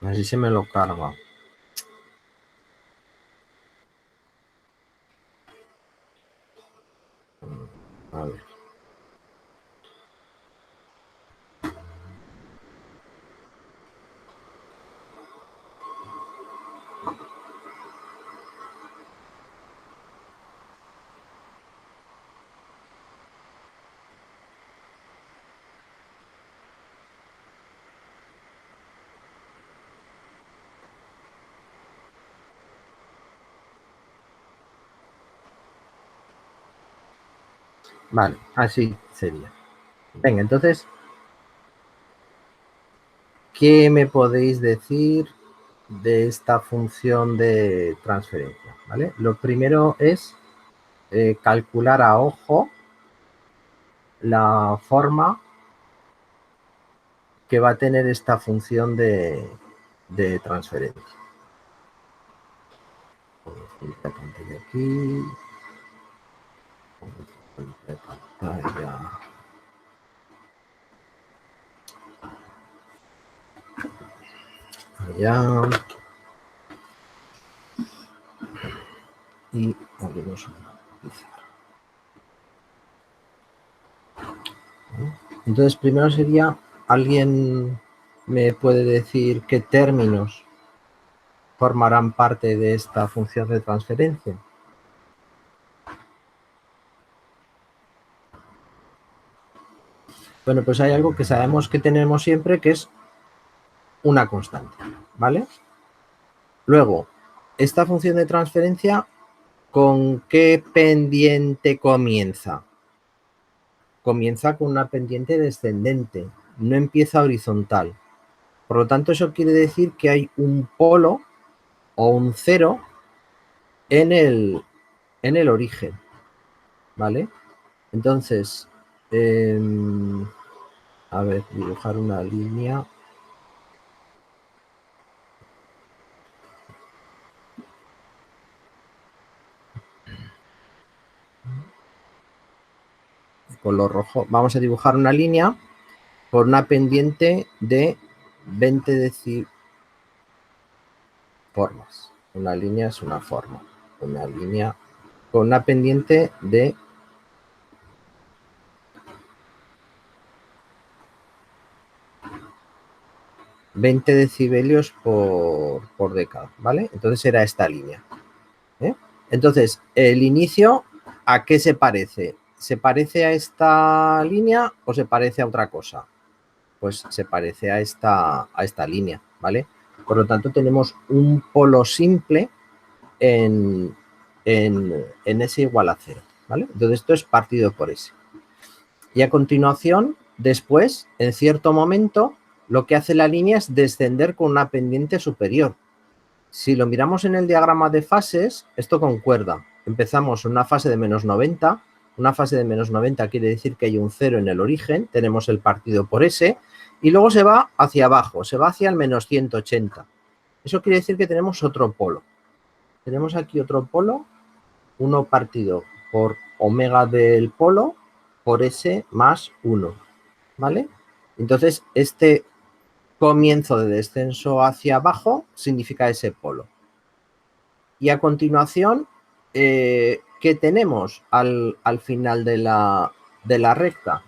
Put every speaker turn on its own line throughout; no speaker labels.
Así se me lo carga. A ver. Vale, así sería. Venga, entonces, ¿qué me podéis decir de esta función de transferencia? ¿Vale? Lo primero es calcular a ojo la forma que va a tener esta función de transferencia. Esta pantalla aquí. Pantalla. Allá. Y abrimos una pizarra. Entonces, primero sería, ¿alguien me puede decir qué términos formarán parte de esta función de transferencia? Bueno, pues hay algo que sabemos que tenemos siempre, que es una constante, ¿vale? Luego, esta función de transferencia, ¿con qué pendiente comienza? Comienza con una pendiente descendente, no empieza horizontal. Por lo tanto, eso quiere decir que hay un polo o un cero en el origen, ¿vale? Entonces, a ver, dibujar una línea. Color rojo. Vamos a dibujar una línea por una pendiente de 20 deciformas. Una línea es una forma. Una línea con una pendiente de 20 decibelios por década, ¿vale? Entonces era esta línea. Entonces, el inicio, ¿a qué se parece? ¿Se parece a esta línea o se parece a otra cosa? Pues se parece a esta línea, ¿vale? Por lo tanto, tenemos un polo simple en S igual a 0, ¿vale? Entonces, esto es partido por S. Y a continuación, después, en cierto momento, lo que hace la línea es descender con una pendiente superior. Si lo miramos en el diagrama de fases, esto concuerda. Empezamos en una fase de menos 90. Una fase de menos 90 quiere decir que hay un 0 en el origen. Tenemos el partido por S. Y luego se va hacia abajo. Se va hacia el menos 180. Eso quiere decir que tenemos otro polo. Tenemos aquí otro polo. Uno partido por omega del polo por S más 1. ¿Vale? Entonces, este comienzo de descenso hacia abajo significa ese polo. Y a continuación, ¿qué tenemos al final de la recta?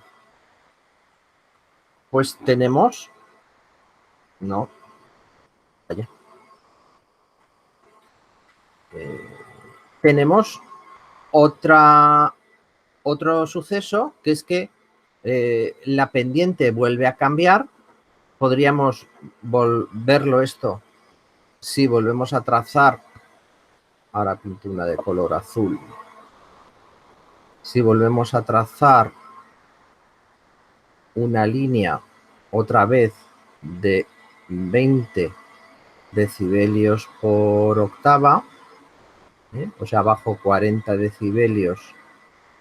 Pues tenemos... No. Vaya. Tenemos otro suceso, que es que la pendiente vuelve a cambiar. Podríamos verlo esto si volvemos a trazar. Ahora pinto una de color azul. Si volvemos a trazar una línea otra vez de 20 decibelios por octava, o sea, bajo 40 decibelios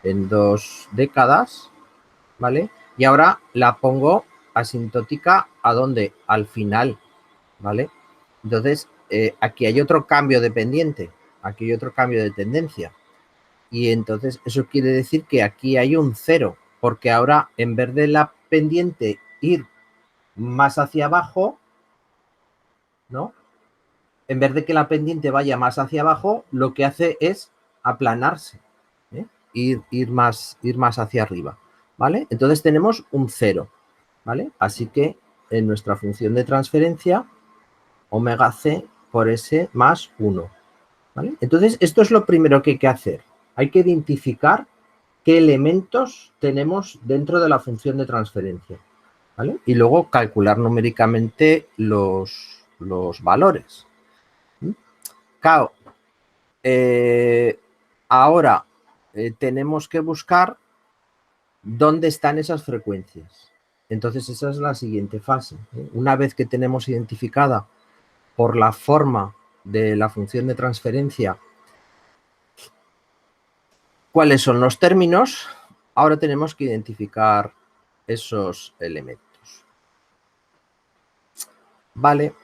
en 2 décadas, ¿vale? Y ahora la pongo asintótica, ¿a dónde? Al final, ¿vale? Entonces, aquí hay otro cambio de pendiente, aquí hay otro cambio de tendencia. Y entonces eso quiere decir que aquí hay un 0, porque ahora en vez de la pendiente ir más hacia abajo, ¿no? En vez de que la pendiente vaya más hacia abajo, lo que hace es aplanarse, ¿eh? Ir más hacia arriba, ¿vale? Entonces tenemos un 0, ¿vale? Así que en nuestra función de transferencia, omega c por s más 1, ¿vale? Entonces, esto es lo primero que hay que hacer. Hay que identificar qué elementos tenemos dentro de la función de transferencia, ¿vale? Y luego calcular numéricamente los valores. Claro, ahora tenemos que buscar dónde están esas frecuencias. Entonces, esa es la siguiente fase. Una vez que tenemos identificada por la forma de la función de transferencia cuáles son los términos, ahora tenemos que identificar esos elementos. Vale.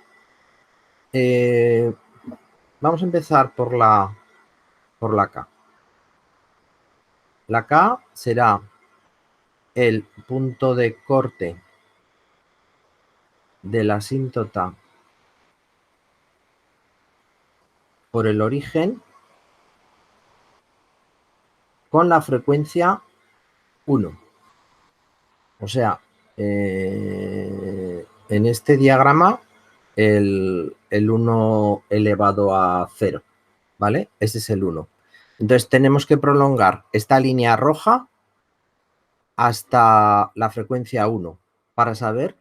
Vamos a empezar por la K. La K será el punto de corte de la asíntota por el origen con la frecuencia 1. O sea, en este diagrama el 1 elevado a 0, ¿vale? Ese es el 1. Entonces tenemos que prolongar esta línea roja hasta la frecuencia 1 para saber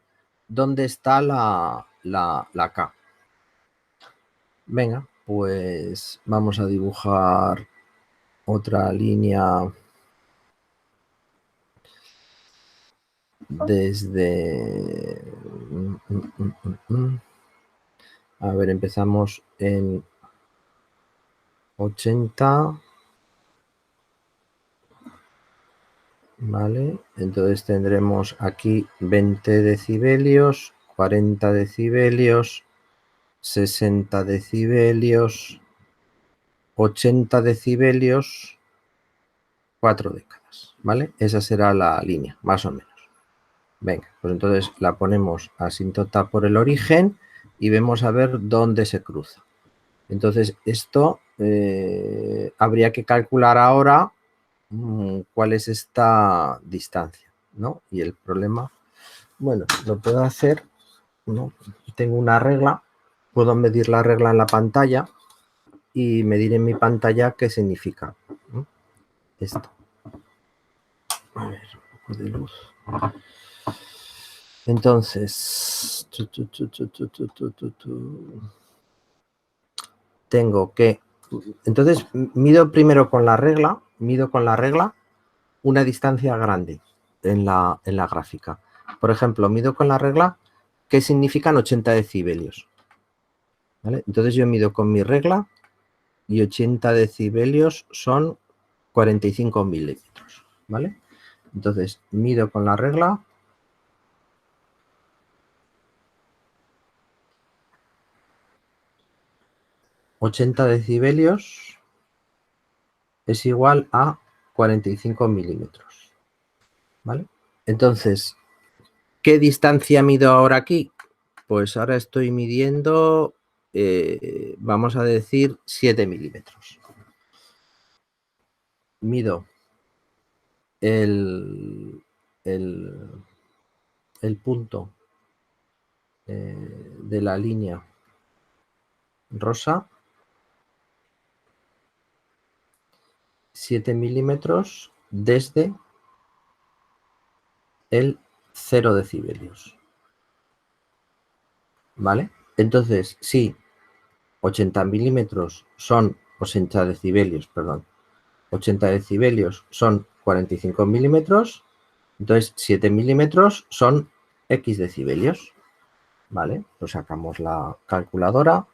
dónde está la K. Venga, pues vamos a dibujar otra línea desde... A ver, empezamos en 80. Vale, entonces tendremos aquí 20 decibelios, 40 decibelios, 60 decibelios, 80 decibelios, 4 décadas, ¿vale? Esa será la línea, más o menos. Venga, pues entonces la ponemos asíntota por el origen y vemos a ver dónde se cruza. Entonces esto habría que calcular ahora cuál es esta distancia, ¿no? Y el problema, bueno, lo puedo hacer, ¿no? Tengo una regla, puedo medir la regla en la pantalla y medir en mi pantalla qué significa, ¿no? Esto. A ver, un poco de luz. Entonces, tengo que, entonces mido primero con la regla, una distancia grande en la gráfica. Por ejemplo, mido con la regla qué significan 80 decibelios, ¿vale? Entonces yo mido con mi regla y 80 decibelios son 45 milímetros, ¿vale? Entonces mido con la regla. ...80 decibelios es igual a 45 milímetros, ¿vale? Entonces, ¿qué distancia mido ahora aquí? Pues ahora estoy midiendo, vamos a decir, 7 milímetros. Mido el punto de la línea rosa, 7 milímetros desde el 0 decibelios, ¿vale? Entonces, si 80 milímetros son 80 decibelios, perdón, 80 decibelios son 45 milímetros, entonces 7 milímetros son X decibelios, ¿vale? Pues sacamos la calculadora.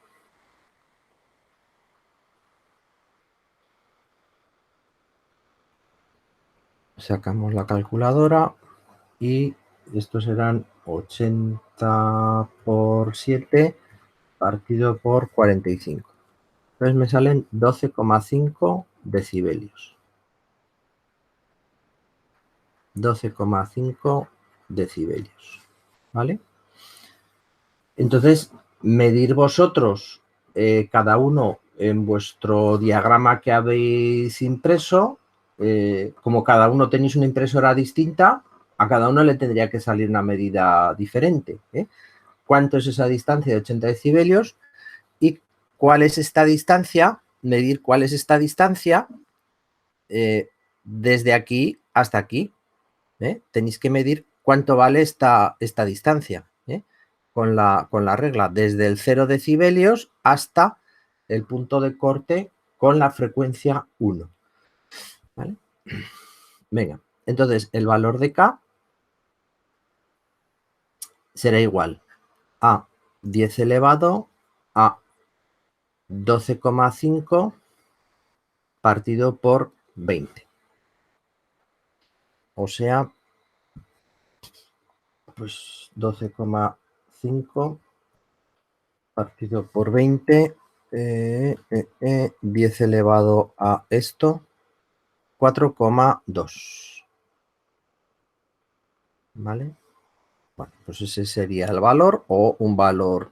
Sacamos la calculadora y estos serán 80 por 7 partido por 45. Entonces me salen 12,5 decibelios. 12,5 decibelios, ¿vale? Entonces, medir vosotros, cada uno en vuestro diagrama que habéis impreso, como cada uno tenéis una impresora distinta, a cada uno le tendría que salir una medida diferente. ¿Cuánto es esa distancia de 80 decibelios? ¿Y cuál es esta distancia? Medir cuál es esta distancia desde aquí hasta aquí. Tenéis que medir cuánto vale esta distancia. Con la regla, desde el 0 decibelios hasta el punto de corte con la frecuencia 1. ¿Vale? Venga, entonces el valor de K será igual a 10 elevado a 12,5 partido por 20. O sea, pues 12,5 partido por 20, 10 elevado a esto, 4,2. ¿Vale? Bueno, pues ese sería el valor, o un valor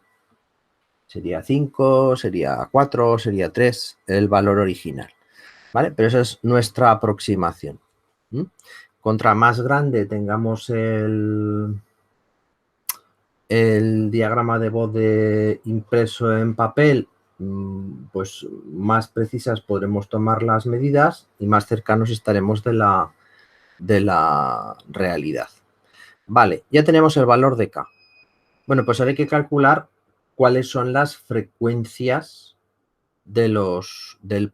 sería 5, sería 4, sería 3, el valor original. ¿Vale? Pero esa es nuestra aproximación. Contra más grande tengamos el diagrama de Bode impreso en papel, pues más precisas podremos tomar las medidas y más cercanos estaremos de la realidad. Vale, ya tenemos el valor de K. Bueno, pues ahora hay que calcular cuáles son las frecuencias del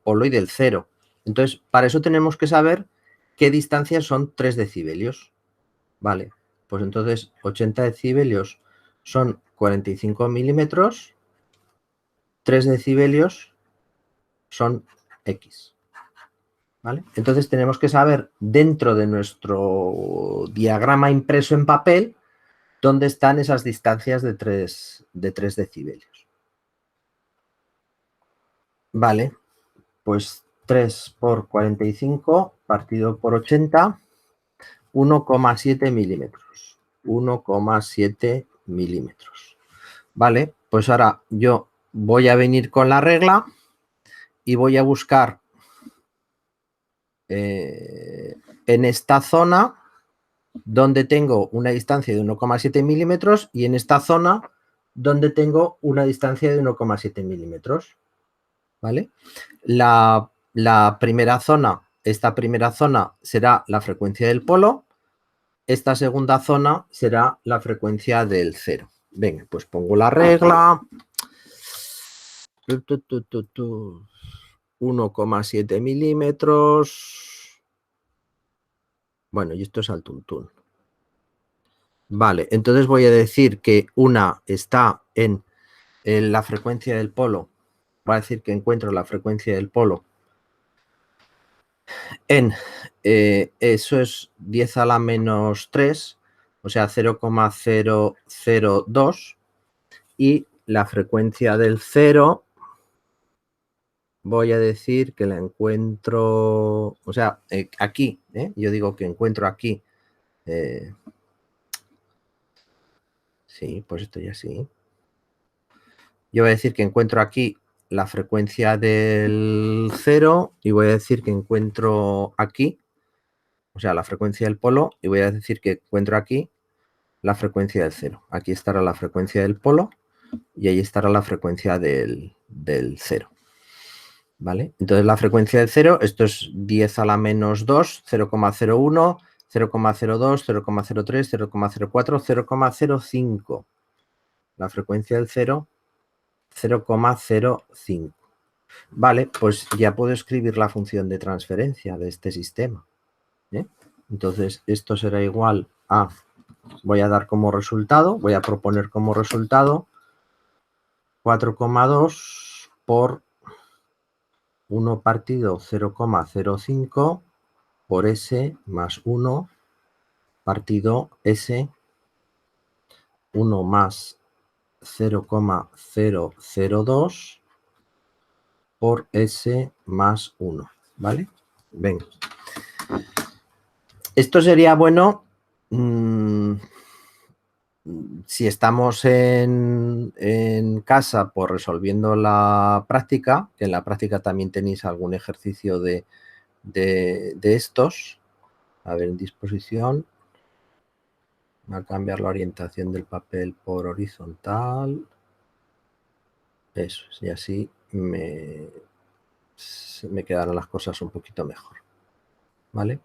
polo y del cero. Entonces, para eso tenemos que saber qué distancia son 3 decibelios. Vale, pues entonces 80 decibelios son 45 milímetros, 3 decibelios son X. ¿Vale? Entonces tenemos que saber dentro de nuestro diagrama impreso en papel dónde están esas distancias de 3 decibelios. Vale, pues 3 por 45 partido por 80, 1,7 milímetros. 1,7 milímetros. Vale, pues ahora yo voy a venir con la regla y voy a buscar en esta zona donde tengo una distancia de 1,7 milímetros y en esta zona donde tengo una distancia de 1,7 milímetros. ¿Vale? La primera zona, esta primera zona será la frecuencia del polo, esta segunda zona será la frecuencia del cero. Venga, pues pongo la regla. 1,7 milímetros. Bueno, y esto es al tuntún. Vale, entonces voy a decir que una está en la frecuencia del polo. Voy a decir que encuentro la frecuencia del polo en, eso es 10 a la menos 3, o sea, 0,002. Y la frecuencia del cero, voy a decir que la encuentro, o sea, aquí, yo digo que encuentro aquí. Sí, pues esto ya sí. Yo voy a decir que encuentro aquí la frecuencia del cero y voy a decir que encuentro aquí, o sea, la frecuencia del polo, y voy a decir que encuentro aquí la frecuencia del cero. Aquí estará la frecuencia del polo y ahí estará la frecuencia del cero. ¿Vale? Entonces la frecuencia del cero, esto es 10 a la menos 2, 0,01, 0,02, 0,03, 0,04, 0,05. La frecuencia del cero, 0,05. Vale, pues ya puedo escribir la función de transferencia de este sistema. Entonces esto será igual a, voy a dar como resultado, voy a proponer como resultado 4,2 por 1 partido 0,05 por S más 1 partido S, 1 más 0,002 por S más 1, ¿vale? Venga. Esto sería bueno si estamos en casa, pues resolviendo la práctica, que en la práctica también tenéis algún ejercicio de estos. A ver, en disposición. Va a cambiar la orientación del papel por horizontal. Eso, y así me quedaron las cosas un poquito mejor. ¿Vale?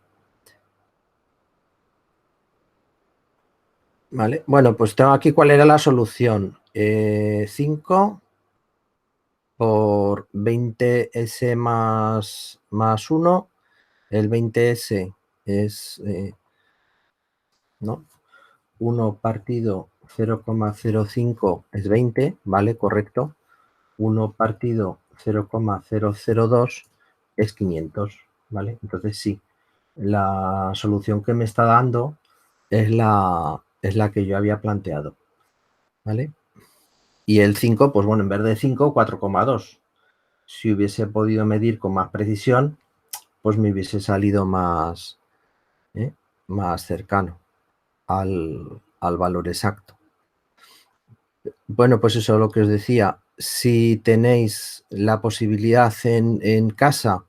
Vale, bueno, pues tengo aquí cuál era la solución. 5 por 20S más 1. El 20S es, ¿no? 1 partido 0,05 es 20, ¿vale? Correcto. 1 partido 0,002 es 500, ¿vale? Entonces sí, la solución que me está dando es la que yo había planteado, ¿vale? Y el 5, pues bueno, en vez de 5, 4,2. Si hubiese podido medir con más precisión, pues me hubiese salido más cercano al valor exacto. Bueno, pues eso es lo que os decía. Si tenéis la posibilidad en casa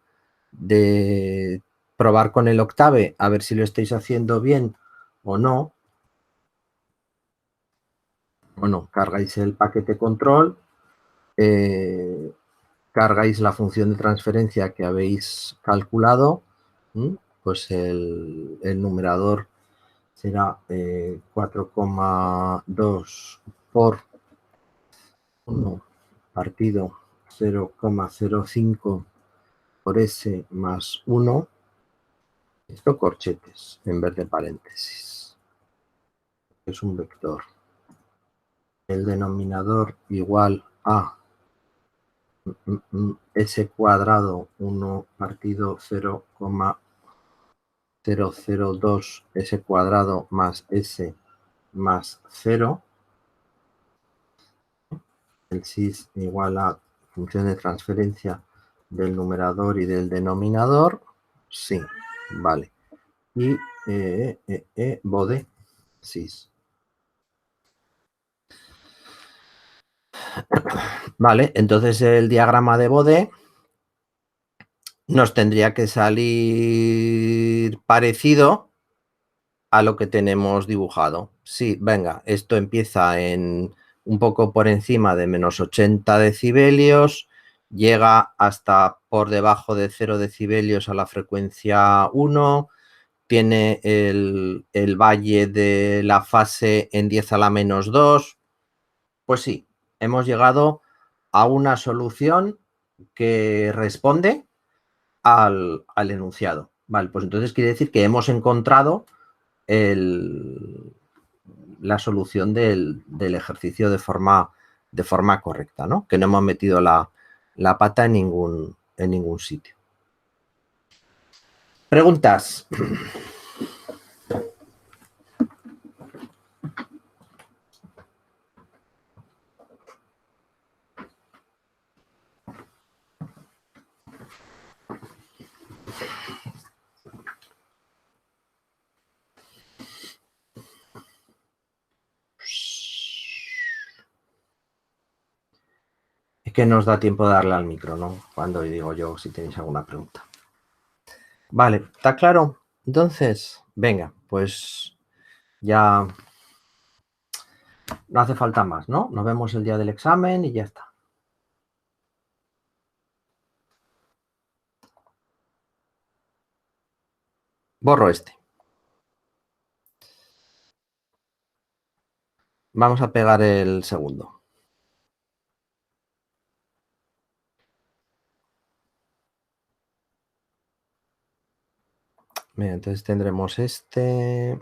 de probar con el Octave, a ver si lo estáis haciendo bien o no, bueno, cargáis el paquete control, cargáis la función de transferencia que habéis calculado, pues el numerador será 4,2 por 1 partido 0,05 por S más 1. Esto corchetes en vez de paréntesis. Es un vector. El denominador igual a S cuadrado 1 partido 0,002 S cuadrado más S más 0. El sis igual a función de transferencia del numerador y del denominador. Sí, vale. Y bode sis. Vale, entonces el diagrama de bode nos tendría que salir parecido a lo que tenemos dibujado. Sí, venga, esto empieza en un poco por encima de menos 80 decibelios, llega hasta por debajo de 0 decibelios a la frecuencia 1, tiene el valle de la fase en 10 a la menos 2. Pues sí, hemos llegado a una solución que responde al enunciado. Vale, pues entonces quiere decir que hemos encontrado la solución del ejercicio de forma correcta, ¿no? Que no hemos metido la pata en ningún sitio. ¿Preguntas? Es que no os da tiempo de darle al micro, ¿no? Cuando digo yo si tenéis alguna pregunta. Vale, ¿está claro? Entonces, venga, pues ya no hace falta más, ¿no? Nos vemos el día del examen y ya está. Borro este. Vamos a pegar el segundo. Bien, entonces tendremos este.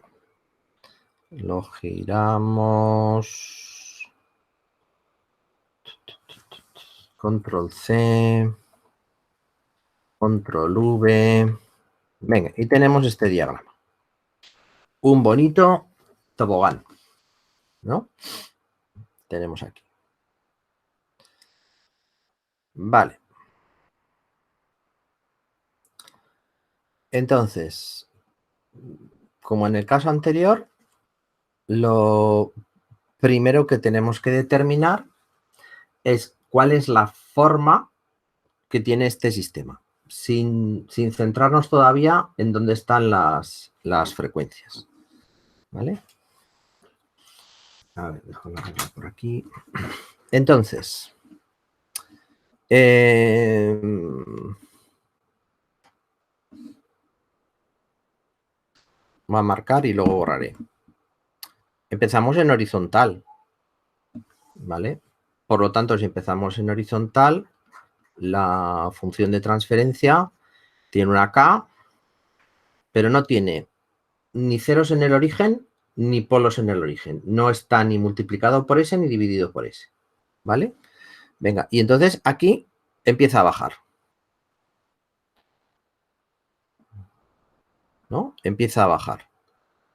Lo giramos. Control C. Control V. Venga, y tenemos este diagrama. Un bonito tobogán, ¿no? Tenemos aquí. Vale. Entonces, como en el caso anterior, lo primero que tenemos que determinar es cuál es la forma que tiene este sistema, sin centrarnos todavía en dónde están las frecuencias. ¿Vale? A ver, dejo la regla por aquí. Entonces, voy a marcar y luego borraré. Empezamos en horizontal, ¿vale? Por lo tanto, si empezamos en horizontal, la función de transferencia tiene una K, pero no tiene ni ceros en el origen ni polos en el origen. No está ni multiplicado por S ni dividido por S, ¿vale? Venga, y entonces aquí empieza a bajar, ¿no? Empieza a bajar,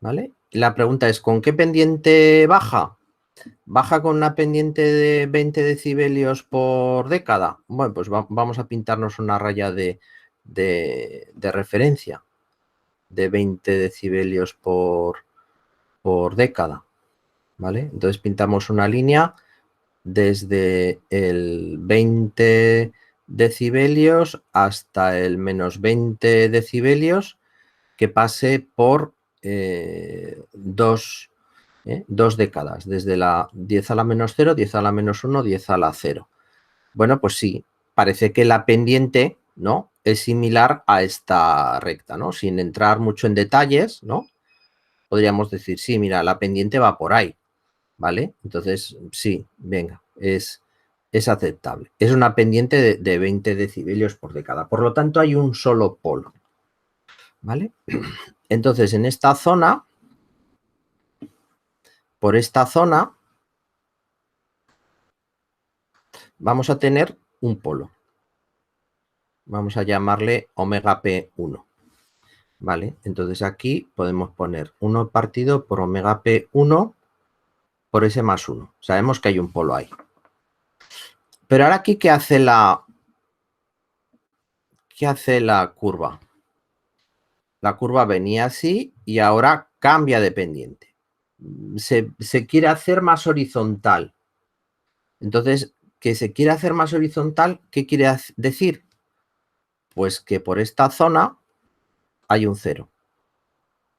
¿vale? La pregunta es, ¿con qué pendiente baja? ¿Baja con una pendiente de 20 decibelios por década? Bueno, pues vamos a pintarnos una raya de referencia de 20 decibelios por década, ¿vale? Entonces pintamos una línea desde el 20 decibelios hasta el menos 20 decibelios que pase por dos décadas, desde la 10 a la menos 0, 10 a la menos 1, 10 a la 0. Bueno, pues sí, parece que la pendiente, ¿no?, es similar a esta recta, ¿no? Sin entrar mucho en detalles, ¿no? Podríamos decir, sí, mira, la pendiente va por ahí, ¿vale? Entonces, sí, venga, es aceptable. Es una pendiente de 20 decibelios por década. Por lo tanto, hay un solo polo, ¿vale? Entonces, en esta zona, por esta zona, vamos a tener un polo. Vamos a llamarle omega P1. ¿Vale? Entonces aquí podemos poner 1 partido por omega P1 por S más 1. Sabemos que hay un polo ahí. Pero ahora aquí, ¿qué hace la curva? La curva venía así y ahora cambia de pendiente. Se quiere hacer más horizontal. Entonces, que se quiere hacer más horizontal, ¿qué quiere decir? Pues que por esta zona hay un 0.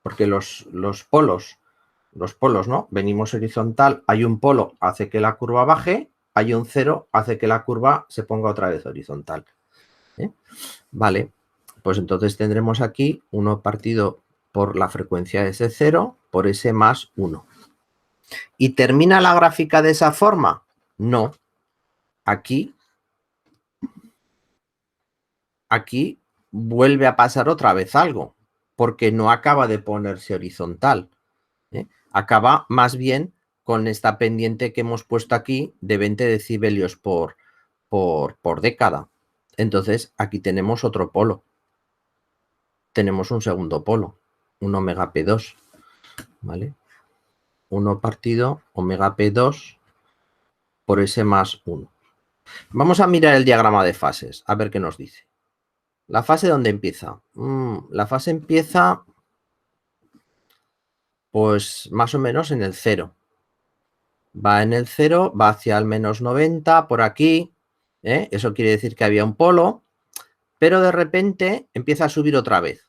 Porque los polos, ¿no? Venimos horizontal, hay un polo, hace que la curva baje, hay un 0, hace que la curva se ponga otra vez horizontal. Vale, pues entonces tendremos aquí 1 partido por la frecuencia de ese 0 por S más 1. ¿Y termina la gráfica de esa forma? No. Aquí vuelve a pasar otra vez algo, porque no acaba de ponerse horizontal. Acaba más bien con esta pendiente que hemos puesto aquí de 20 decibelios por década. Entonces, aquí tenemos otro polo. Tenemos un segundo polo, un omega P2, ¿vale? 1 partido omega P2 por S más 1. Vamos a mirar el diagrama de fases, a ver qué nos dice. ¿La fase dónde empieza? La fase empieza, pues, más o menos en el 0. Va en el 0, va hacia el menos 90, por aquí. Eso quiere decir que había un polo, pero de repente empieza a subir otra vez.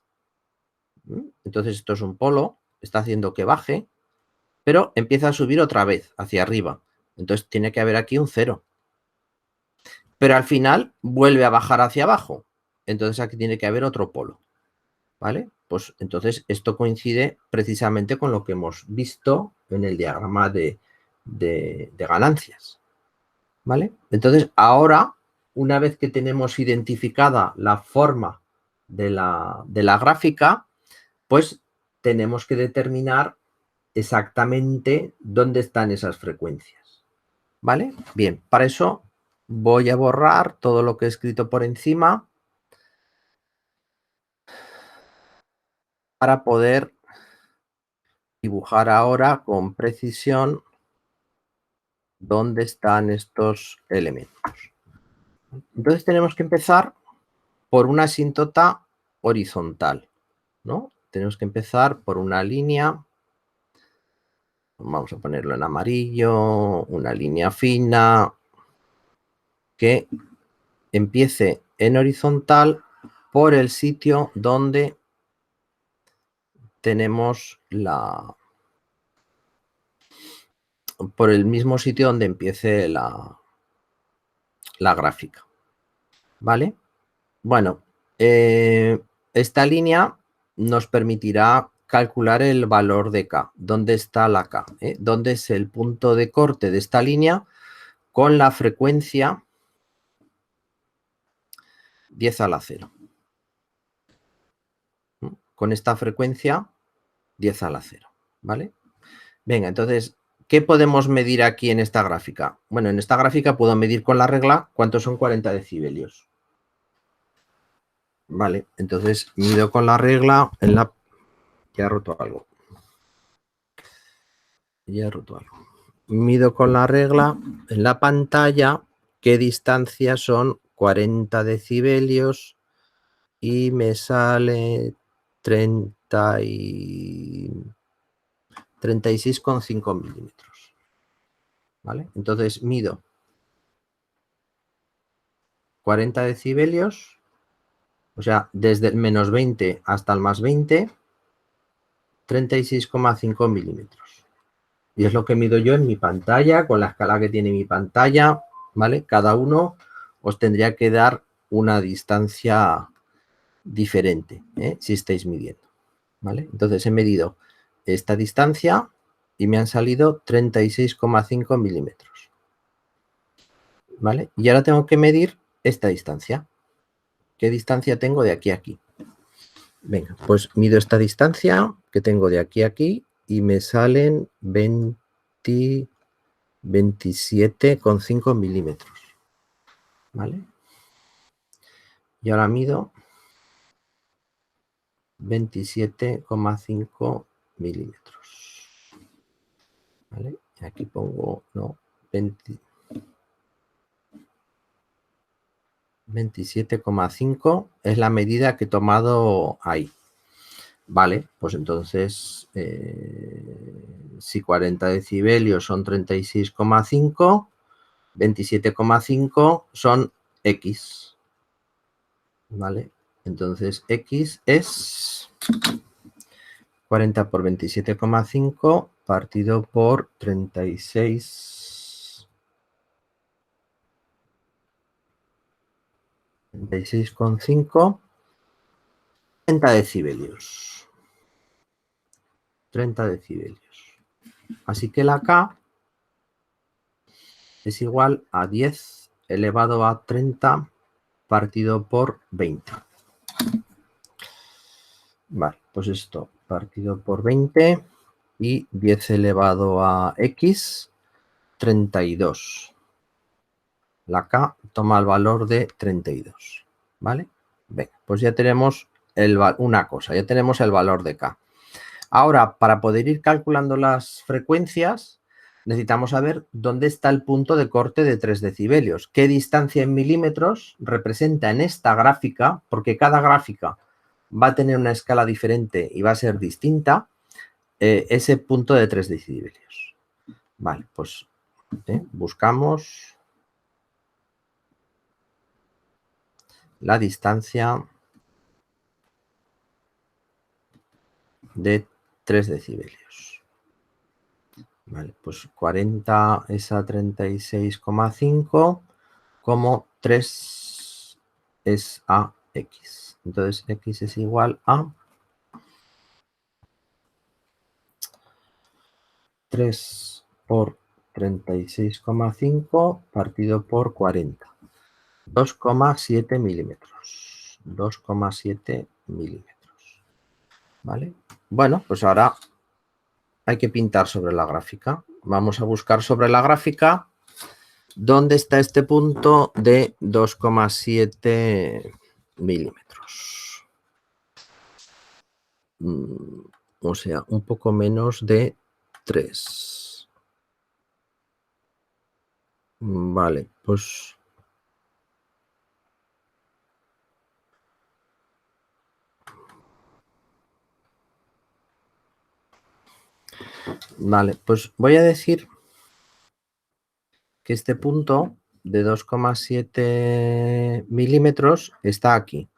Entonces esto es un polo, está haciendo que baje, pero empieza a subir otra vez hacia arriba. Entonces tiene que haber aquí un 0. Pero al final vuelve a bajar hacia abajo. Entonces aquí tiene que haber otro polo. ¿Vale? Pues entonces esto coincide precisamente con lo que hemos visto en el diagrama de ganancias. ¿Vale? Entonces ahora, una vez que tenemos identificada la forma de la gráfica, pues tenemos que determinar exactamente dónde están esas frecuencias. ¿Vale? Bien, para eso voy a borrar todo lo que he escrito por encima para poder dibujar ahora con precisión dónde están estos elementos. Entonces tenemos que empezar por una asíntota horizontal, ¿no? Tenemos que empezar por una línea Vamos a ponerlo en amarillo, una línea fina que empiece en horizontal por el sitio donde tenemos por el mismo sitio donde empiece la gráfica, ¿vale? Bueno, esta línea nos permitirá calcular el valor de K. ¿Dónde está la K? ¿Dónde es el punto de corte de esta línea con la frecuencia 10 a la 0? Con esta frecuencia 10 a la 0, ¿vale? Venga, entonces, ¿qué podemos medir aquí en esta gráfica? Bueno, en esta gráfica puedo medir con la regla cuántos son 40 decibelios. Vale, entonces mido con la regla en la... Ya he roto algo. Ya he roto algo. Mido con la regla en la pantalla qué distancia son 40 decibelios y me sale 36,5 milímetros. ¿Vale? Entonces mido 40 decibelios, o sea, desde el menos 20 hasta el más 20, 36,5 milímetros. Y es lo que mido yo en mi pantalla, con la escala que tiene mi pantalla, ¿vale? Cada uno os tendría que dar una distancia diferente, si estáis midiendo, ¿vale? Entonces he medido esta distancia y me han salido 36,5 milímetros, ¿vale? Y ahora tengo que medir esta distancia. ¿Qué distancia tengo de aquí a aquí? Venga, pues mido esta distancia que tengo de aquí a aquí y me salen 27,5 milímetros, ¿vale? Y ahora mido 27,5 milímetros, ¿vale? Y aquí pongo, no, 27,5 es la medida que he tomado ahí. Vale, pues entonces, si 40 decibelios son 36,5, 27,5 son X. ¿Vale? Entonces, X es 40 por 27,5 partido por 36,5, 30 decibelios. 30 decibelios. Así que la K es igual a 10 elevado a 30 partido por 20. Vale, pues esto partido por 20 y 10 elevado a X, 32. La K toma el valor de 32, ¿vale? Venga, pues ya tenemos una cosa, ya tenemos el valor de K. Ahora, para poder ir calculando las frecuencias, necesitamos saber dónde está el punto de corte de 3 decibelios. ¿Qué distancia en milímetros representa en esta gráfica? Porque cada gráfica va a tener una escala diferente y va a ser distinta, ese punto de 3 decibelios. Vale, pues buscamos la distancia de 3 decibelios. Vale, pues 40 es a 36,5, como 3 es a X. Entonces, X es igual a 3 por 36,5 partido por 40. 2,7 milímetros. 2,7 milímetros. ¿Vale? Bueno, pues ahora hay que pintar sobre la gráfica. Vamos a buscar sobre la gráfica dónde está este punto de 2,7 milímetros. O sea, un poco menos de 3. Vale, pues Vale, pues voy a decir que este punto de 2,7 milímetros está aquí.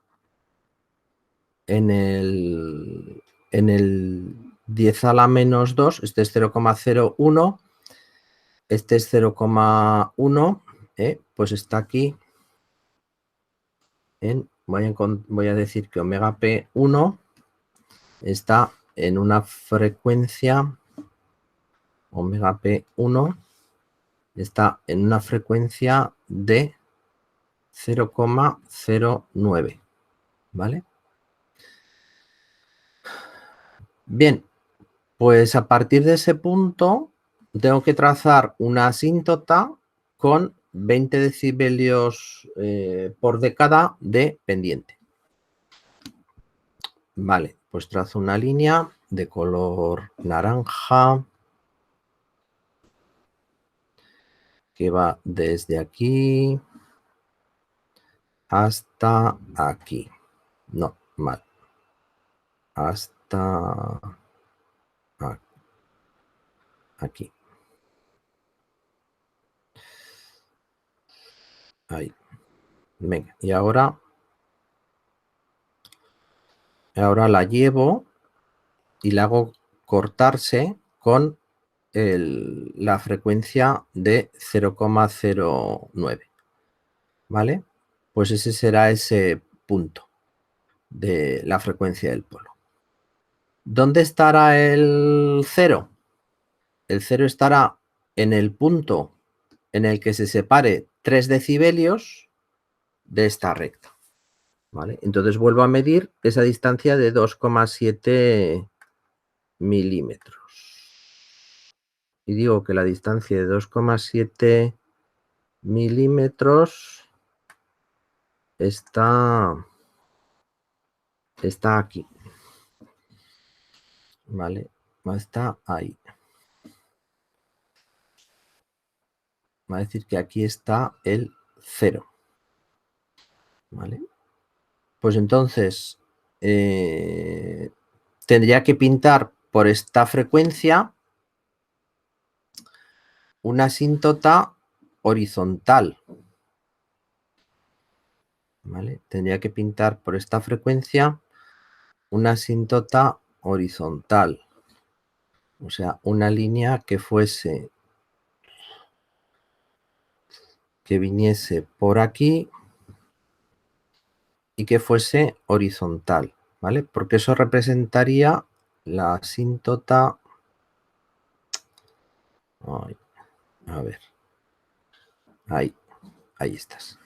En el 10 a la menos 2, este es 0,01, este es 0,1, pues está aquí en, voy a decir que omega P1 está en una frecuencia, omega P1 está en una frecuencia de 0,09, ¿vale? Bien, pues a partir de ese punto tengo que trazar una asíntota con 20 decibelios por década de pendiente. Vale, pues trazo una línea de color naranja que va desde aquí hasta aquí. No, mal. Hasta aquí. Ahí. Venga, y ahora la llevo y la hago cortarse con la frecuencia de 0,09. ¿Vale? Pues ese será ese punto de la frecuencia del polo. ¿Dónde estará el 0? El 0 estará en el punto en el que se separe 3 decibelios de esta recta. ¿Vale? Entonces vuelvo a medir esa distancia de 2,7 milímetros. Y digo que la distancia de 2,7 milímetros está aquí. ¿Vale? Está ahí. Va a decir que aquí está el 0. ¿Vale? Pues entonces tendría que pintar por esta frecuencia una asíntota horizontal. ¿Vale? Tendría que pintar por esta frecuencia una asíntota horizontal. O sea, una línea que fuese, que viniese por aquí y que fuese horizontal, ¿vale? Porque eso representaría la asíntota. Ay, a ver. Ahí estás.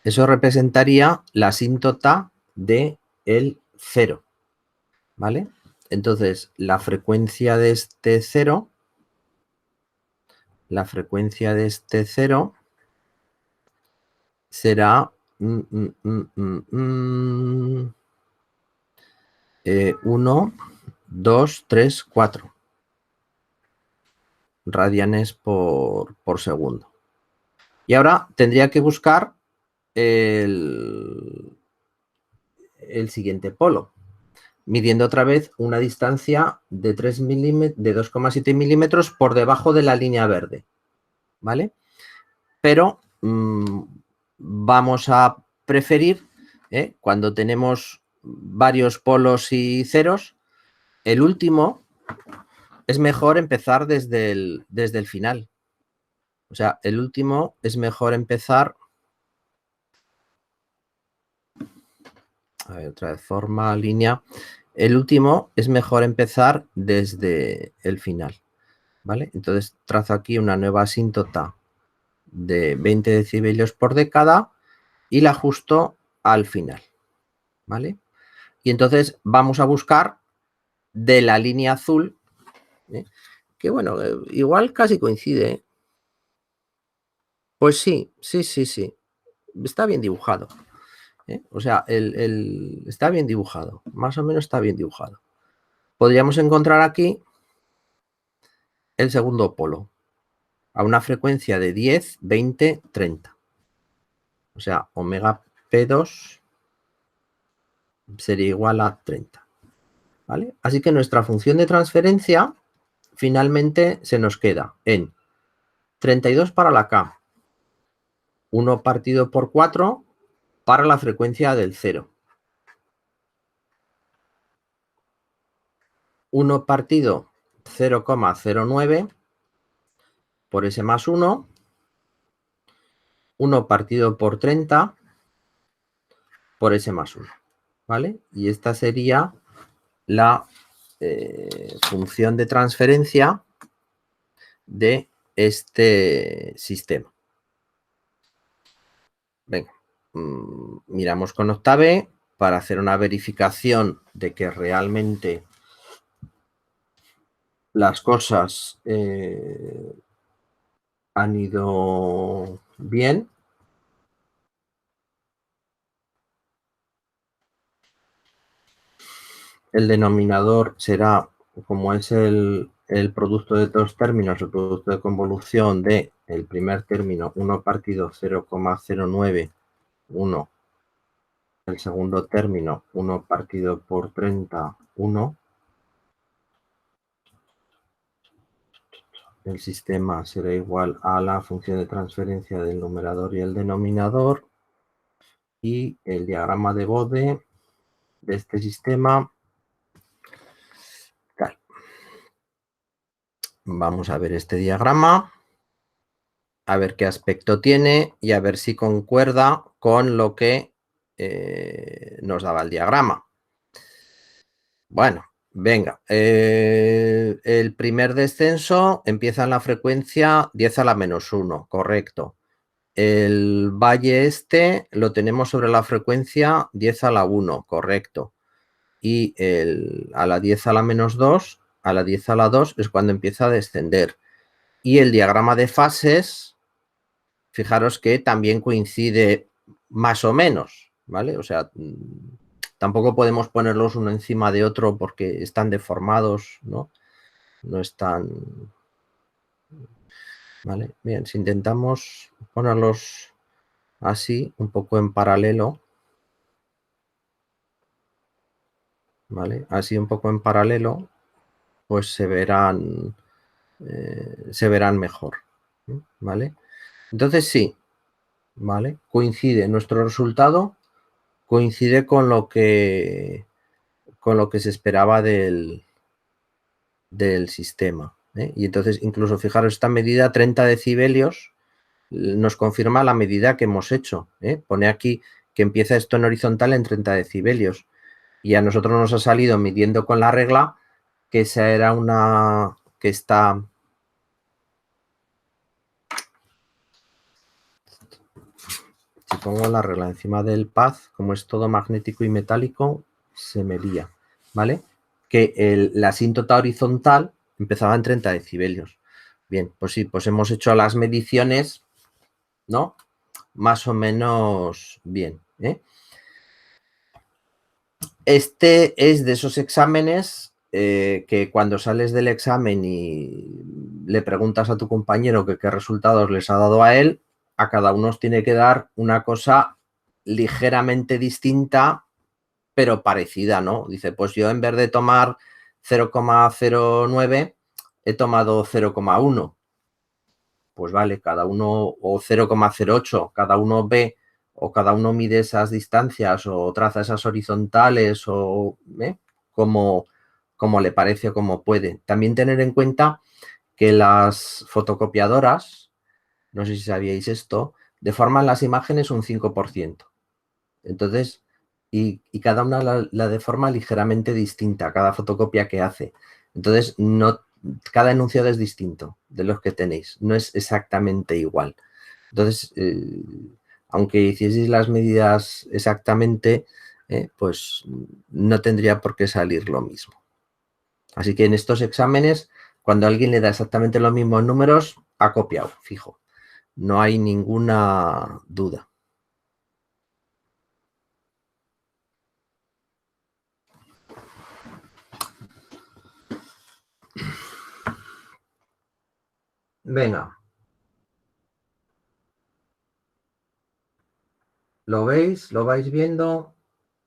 Eso representaría la asíntota de el 0, ¿vale? Entonces, la frecuencia de este 0, será 1, 2, 3, 4 radianes por segundo. Y ahora tendría que buscar el siguiente polo, midiendo otra vez una distancia de 2,7 milímetros por debajo de la línea verde, ¿vale? Pero vamos a preferir, cuando tenemos varios polos y ceros, el último es mejor empezar desde el final. O sea, el último es mejor empezar. A ver, otra vez, forma, línea. El último es mejor empezar desde el final, ¿vale? Entonces trazo aquí una nueva asíntota de 20 decibelios por década y la ajusto al final, ¿vale? Y entonces vamos a buscar de la línea azul, que bueno, igual casi coincide, ¿eh? Pues sí, está bien dibujado, ¿eh? O sea, está bien dibujado, más o menos está bien dibujado. Podríamos encontrar aquí el segundo polo a una frecuencia de 10, 20, 30. O sea, omega P2 sería igual a 30. ¿Vale? Así que nuestra función de transferencia finalmente se nos queda en 32 para la K, 1 partido por 4 para la frecuencia del 0. 1 partido 0,09 por S más 1, 1 partido por 30 por S más 1, ¿vale? Y esta sería la función de transferencia de este sistema. Venga, miramos con Octave para hacer una verificación de que realmente las cosas han ido bien. El denominador será, como es el producto de dos términos, el producto de convolución de el primer término 1 partido 0,091, el segundo término 1 partido por 30, 1. El sistema será igual a la función de transferencia del numerador y el denominador, y el diagrama de Bode de este sistema. Tal. Vamos a ver este diagrama, a ver qué aspecto tiene y a ver si concuerda con lo que nos daba el diagrama. Bueno, venga. El primer descenso empieza en la frecuencia 10 a la menos 1, correcto. El valle este lo tenemos sobre la frecuencia 10 a la 1, correcto. Y a la 10 a la menos 2, a la 10 a la 2 es cuando empieza a descender. Y el diagrama de fases, fijaros que también coincide más o menos, ¿vale? O sea, tampoco podemos ponerlos uno encima de otro porque están deformados, ¿no? No están... ¿Vale? Bien, si intentamos ponerlos así, un poco en paralelo, ¿vale? Así un poco en paralelo, pues se verán mejor, ¿vale? Entonces sí, ¿vale? Coincide, nuestro resultado coincide con lo que se esperaba del sistema, ¿eh? Y entonces, incluso fijaros, esta medida 30 decibelios nos confirma la medida que hemos hecho, ¿eh? Pone aquí que empieza esto en horizontal en 30 decibelios. Y a nosotros nos ha salido midiendo con la regla que esa era una que está... Si pongo la regla encima del paz, como es todo magnético y metálico, se me lía, ¿vale? Que la asíntota horizontal empezaba en 30 decibelios. Bien, pues sí, pues hemos hecho las mediciones, ¿no? Más o menos bien, ¿eh? Este es de esos exámenes que cuando sales del examen y le preguntas a tu compañero que qué resultados les ha dado a él, a cada uno os tiene que dar una cosa ligeramente distinta, pero parecida, ¿no? Dice, pues yo en vez de tomar 0,09 he tomado 0,1. Pues vale, cada uno, o 0,08, cada uno ve o cada uno mide esas distancias o traza esas horizontales o como le parece o como puede. También tener en cuenta que las fotocopiadoras, no sé si sabíais esto, deforman las imágenes un 5%. Entonces, y cada una la deforma ligeramente distinta, cada fotocopia que hace. Entonces, no, cada enunciado es distinto de los que tenéis, no es exactamente igual. Entonces, aunque hicieseis las medidas exactamente, pues no tendría por qué salir lo mismo. Así que en estos exámenes, cuando alguien le da exactamente los mismos números, ha copiado, fijo. No hay ninguna duda. Venga. ¿Lo veis? ¿Lo vais viendo?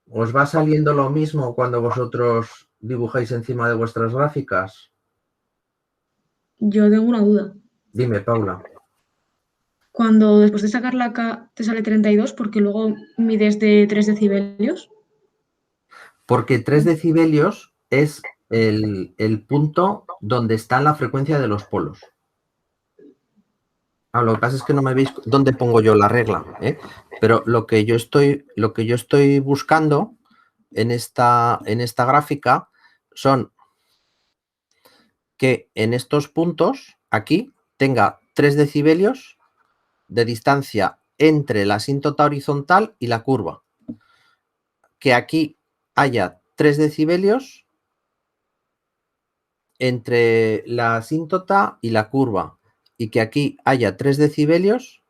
¿Os va saliendo lo mismo cuando vosotros dibujáis encima de vuestras gráficas?
Yo tengo una duda.
Dime, Paula.
Cuando después de sacar la K te sale 32, porque luego mides de 3 decibelios.
Porque 3 decibelios es el punto donde está la frecuencia de los polos. Lo que pasa es que no me veis dónde pongo yo la regla, ¿eh? Pero lo que yo estoy buscando en esta gráfica son que en estos puntos, aquí, tenga 3 decibelios de distancia entre la asíntota horizontal y la curva. Que aquí haya 3 decibelios entre la asíntota y la curva. Y que aquí haya 3 decibelios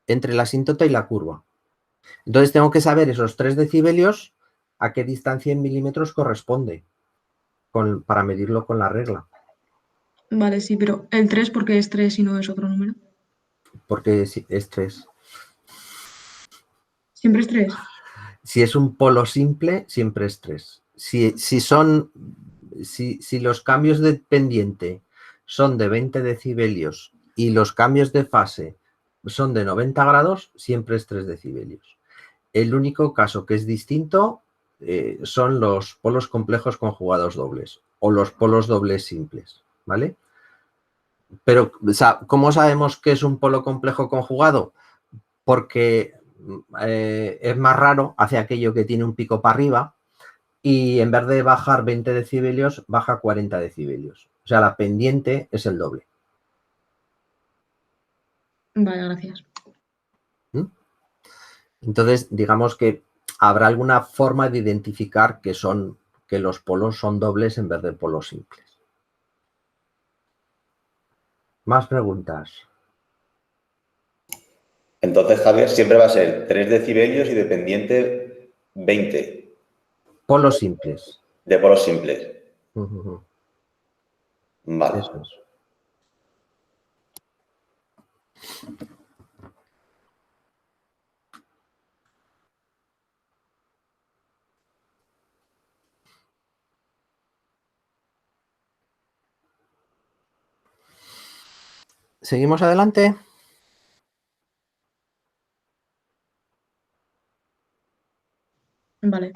entre la asíntota y la curva. Entonces tengo que saber esos 3 decibelios a qué distancia en milímetros corresponde para medirlo con la regla.
Vale, sí, pero el 3 porque es 3 y no es otro número.
Porque es 3.
Siempre es 3.
Si es un polo simple, siempre es 3. Si los cambios de pendiente son de 20 decibelios y los cambios de fase son de 90 grados, siempre es 3 decibelios. El único caso que es distinto son los polos complejos conjugados dobles o los polos dobles simples, ¿vale? Pero, ¿cómo sabemos que es un polo complejo conjugado? Porque es más raro, hace aquello que tiene un pico para arriba y en vez de bajar 20 decibelios, baja 40 decibelios. O sea, la pendiente es el doble.
Vale, gracias.
¿Mm? Entonces, digamos que habrá alguna forma de identificar que los polos son dobles en vez de polos simples. Más preguntas.
Entonces, Javier, siempre va a ser 3 decibelios y de pendiente 20
Polos simples.
de polos simples. Vale.
Eso es. ¿Seguimos adelante?
Vale.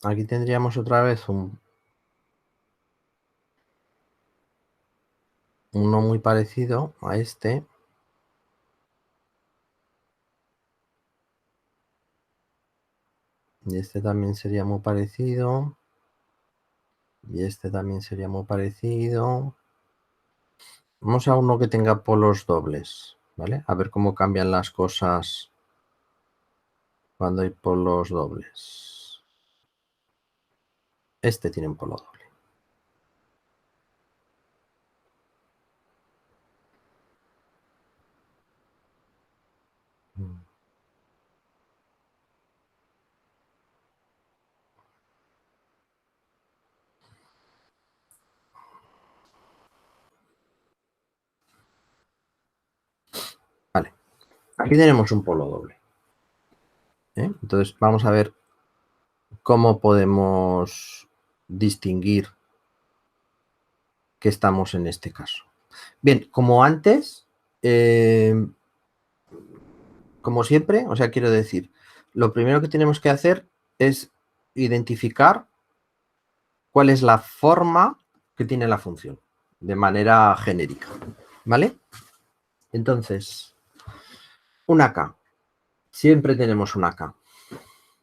Aquí tendríamos otra vez uno muy parecido a este. Y este también sería muy parecido. Y este también sería muy parecido. Vamos a uno que tenga polos dobles, ¿vale? A ver cómo cambian las cosas cuando hay polos dobles. Este tiene un polo doble. Vale, aquí tenemos un polo doble. Entonces vamos a ver cómo podemos distinguir que estamos en este caso. Bien, como antes, como siempre, o sea, quiero decir, lo primero que tenemos que hacer es identificar cuál es la forma que tiene la función, de manera genérica, ¿vale? Entonces, una K. Siempre tenemos una K,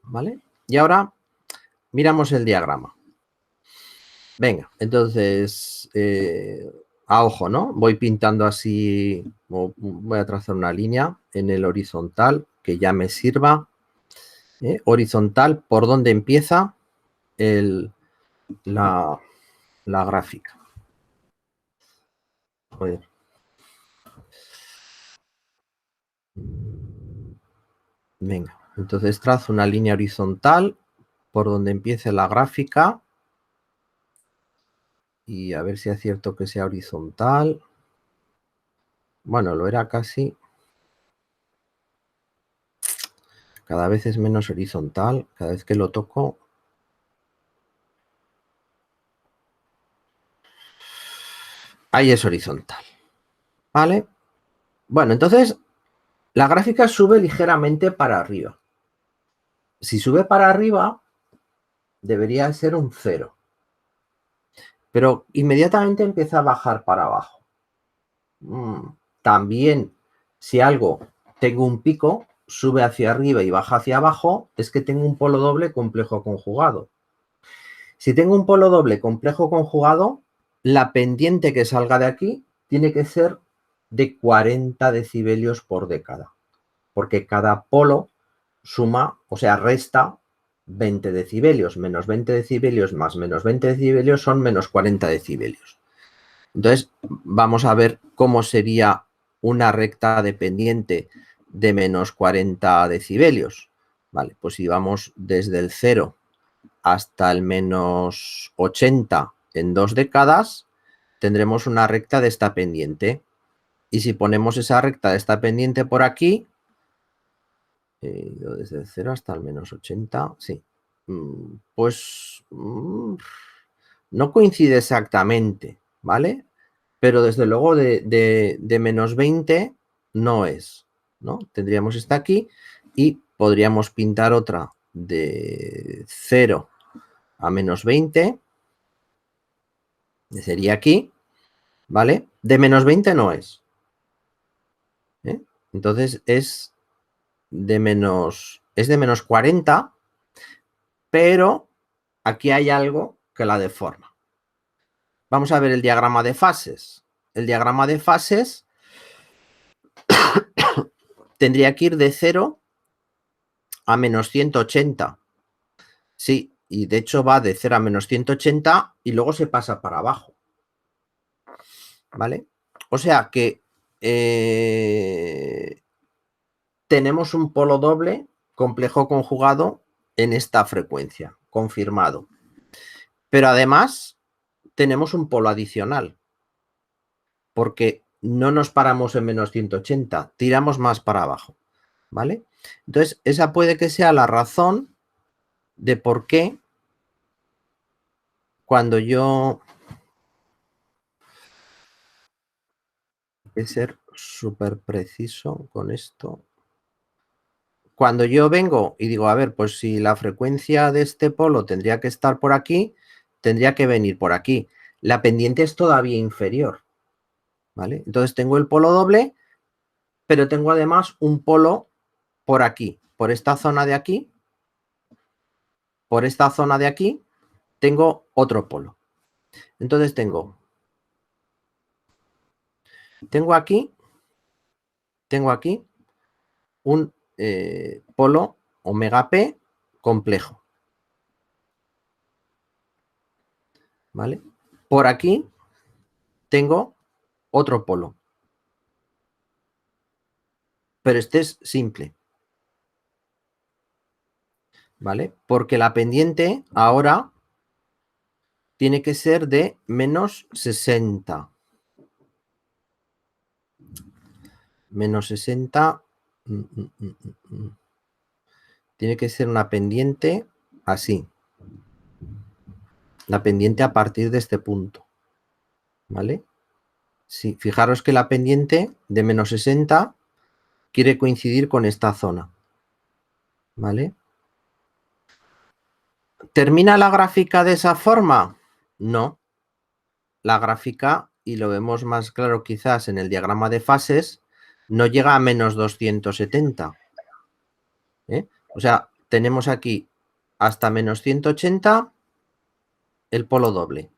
¿vale? Y ahora miramos el diagrama. Venga, entonces, a ojo, ¿no? Voy pintando así, voy a trazar una línea en el horizontal que ya me sirva. Horizontal, ¿por dónde empieza la gráfica? A ver. Venga, entonces trazo una línea horizontal por donde empiece la gráfica. Y a ver si acierto que sea horizontal. Bueno, lo era casi. Cada vez es menos horizontal. Cada vez que lo toco. Ahí es horizontal. ¿Vale? Bueno, entonces la gráfica sube ligeramente para arriba. Si sube para arriba, debería ser un 0. Pero inmediatamente empieza a bajar para abajo. También, si algo tengo un pico, sube hacia arriba y baja hacia abajo, es que tengo un polo doble complejo conjugado. Si tengo un polo doble complejo conjugado, la pendiente que salga de aquí tiene que ser de 40 decibelios por década, porque cada polo suma, o sea, resta 20 decibelios, menos 20 decibelios más menos 20 decibelios son menos 40 decibelios. Entonces, vamos a ver cómo sería una recta de pendiente de menos 40 decibelios. Vale, pues si vamos desde el 0 hasta el menos 80 en 2 décadas, tendremos una recta de esta pendiente. Y si ponemos esa recta de esta pendiente por aquí, desde el 0 hasta el menos 80, sí, pues no coincide exactamente, ¿vale? Pero desde luego de menos 20 no es, ¿no? Tendríamos esta aquí y podríamos pintar otra de 0 a menos 20, sería aquí, ¿vale? De menos 20 no es. Entonces es de menos 40, pero aquí hay algo que la deforma. Vamos a ver el diagrama de fases. El diagrama de fases tendría que ir de 0 a menos 180. Sí, y de hecho va de 0 a menos 180 y luego se pasa para abajo. ¿Vale? O sea que tenemos un polo doble complejo conjugado en esta frecuencia, confirmado. Pero además tenemos un polo adicional, porque no nos paramos en menos 180, tiramos más para abajo. ¿Vale? Entonces, esa puede que sea la razón de por qué cuando yo... Hay que ser súper preciso con esto. Cuando yo vengo y digo, a ver, pues si la frecuencia de este polo tendría que estar por aquí, tendría que venir por aquí. La pendiente es todavía inferior, ¿vale? Entonces tengo el polo doble, pero tengo además un polo por aquí, por esta zona de aquí, por esta zona de aquí, tengo otro polo. Entonces tengo aquí un polo omega P complejo. ¿Vale? Por aquí tengo otro polo. Pero este es simple. ¿Vale? Porque la pendiente ahora tiene que ser de menos 60. Menos 60. Tiene que ser una pendiente así. La pendiente a partir de este punto. ¿Vale? Sí, fijaros que la pendiente de menos 60 quiere coincidir con esta zona. ¿Vale? ¿Termina la gráfica de esa forma? No. La gráfica, y lo vemos más claro quizás en el diagrama de fases, no llega a menos 270. O sea, tenemos aquí hasta menos 180 el polo doble.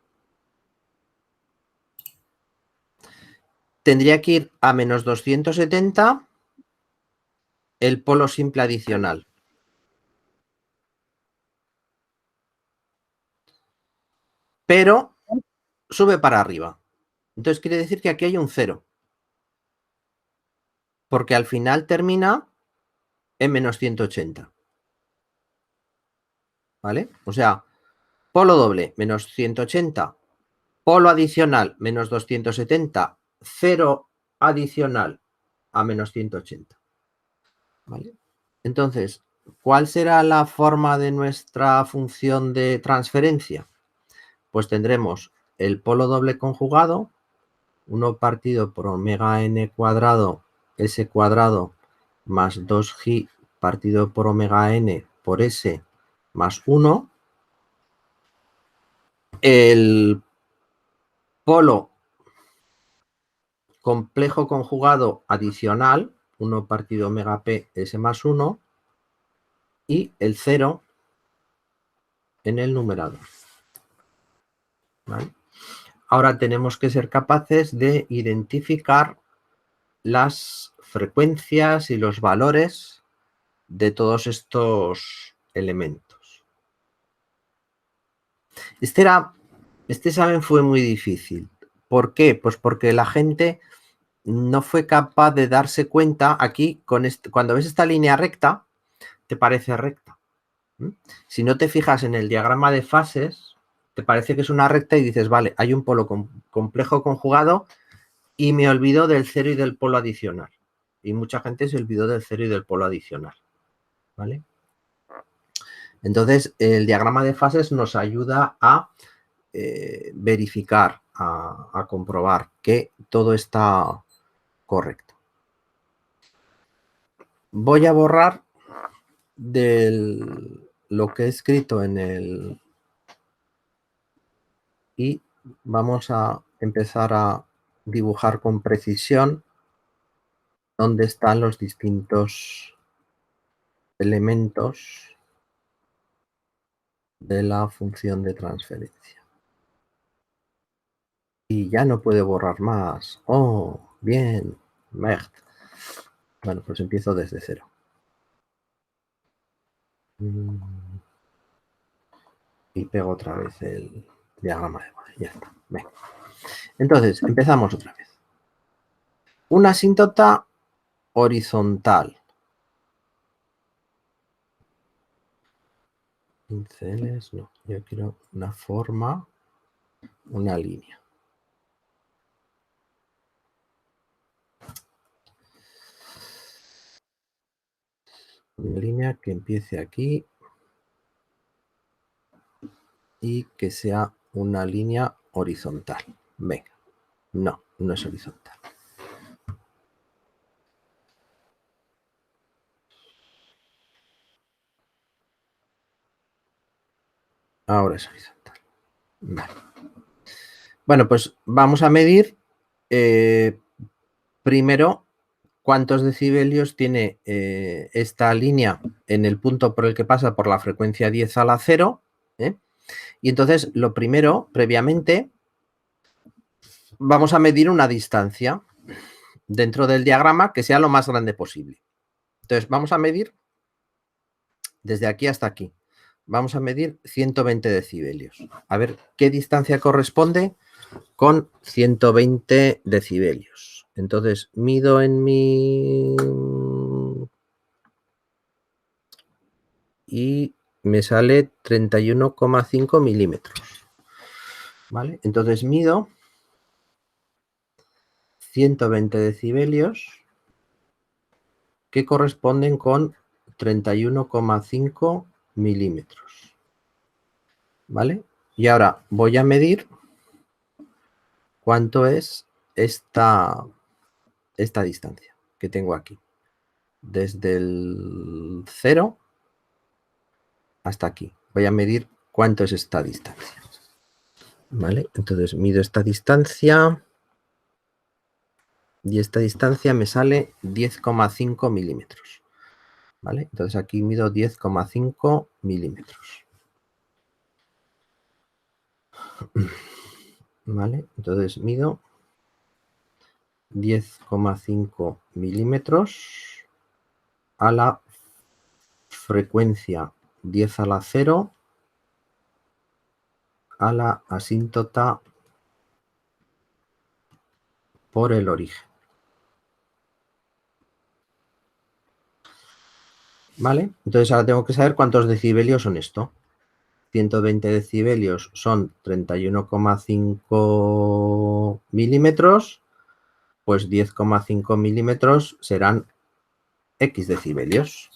Tendría que ir a menos 270 el polo simple adicional. Pero sube para arriba. Entonces quiere decir que aquí hay un 0. Porque al final termina en menos 180. ¿Vale? O sea, polo doble menos 180 polo adicional menos 270, 0 adicional a menos 180. ¿Vale? Entonces, ¿cuál será la forma de nuestra función de transferencia? Pues tendremos el polo doble conjugado, 1 partido por omega n cuadrado s cuadrado más 2g partido por omega n por s más 1. El polo complejo conjugado adicional, 1 partido omega p s más 1. Y el 0 en el numerador. ¿Vale? Ahora tenemos que ser capaces de identificar las frecuencias y los valores de todos estos elementos. Este examen fue muy difícil. ¿Por qué? Pues porque la gente no fue capaz de darse cuenta aquí, cuando ves esta línea recta, te parece recta. Si no te fijas en el diagrama de fases, te parece que es una recta y dices, vale, hay un polo complejo conjugado y me olvido del 0 y del polo adicional. Y mucha gente se olvidó del 0 y del polo adicional. ¿Vale? Entonces, el diagrama de fases nos ayuda a verificar, a comprobar que todo está correcto. Voy a borrar lo que he escrito en el... Y vamos a empezar a dibujar con precisión dónde están los distintos elementos de la función de transferencia. Y ya no puede borrar más. ¡Oh! Bien. Merde. Bueno, pues empiezo desde cero. Y pego otra vez el diagrama de base. Ya está. Venga. Entonces, empezamos otra vez. Una asíntota horizontal. Pinceles, no. Yo quiero una forma, una línea. Una línea que empiece aquí y que sea una línea horizontal. Venga. No, no es horizontal. Ahora es horizontal. Vale. Bueno, pues vamos a medir primero cuántos decibelios tiene esta línea en el punto por el que pasa por la frecuencia 10 a la 0. Y entonces, lo primero, previamente, vamos a medir una distancia dentro del diagrama que sea lo más grande posible. Entonces, vamos a medir desde aquí hasta aquí. Vamos a medir 120 decibelios. A ver qué distancia corresponde con 120 decibelios. Entonces, mido en mi... y me sale 31,5 milímetros. ¿Vale? Entonces, mido 120 decibelios que corresponden con 31,5 milímetros. ¿Vale? Y ahora voy a medir cuánto es esta distancia que tengo aquí. Desde el 0 hasta aquí. Voy a medir cuánto es esta distancia. ¿Vale? Entonces mido esta distancia y esta distancia me sale 10,5 milímetros. ¿Vale? Entonces aquí mido 10,5 milímetros. ¿Vale? Entonces mido 10,5 milímetros a la frecuencia 10 a la 0 a la asíntota por el origen. ¿Vale? Entonces ahora tengo que saber cuántos decibelios son esto. 120 decibelios son 31,5 milímetros, pues 10,5 milímetros serán X decibelios.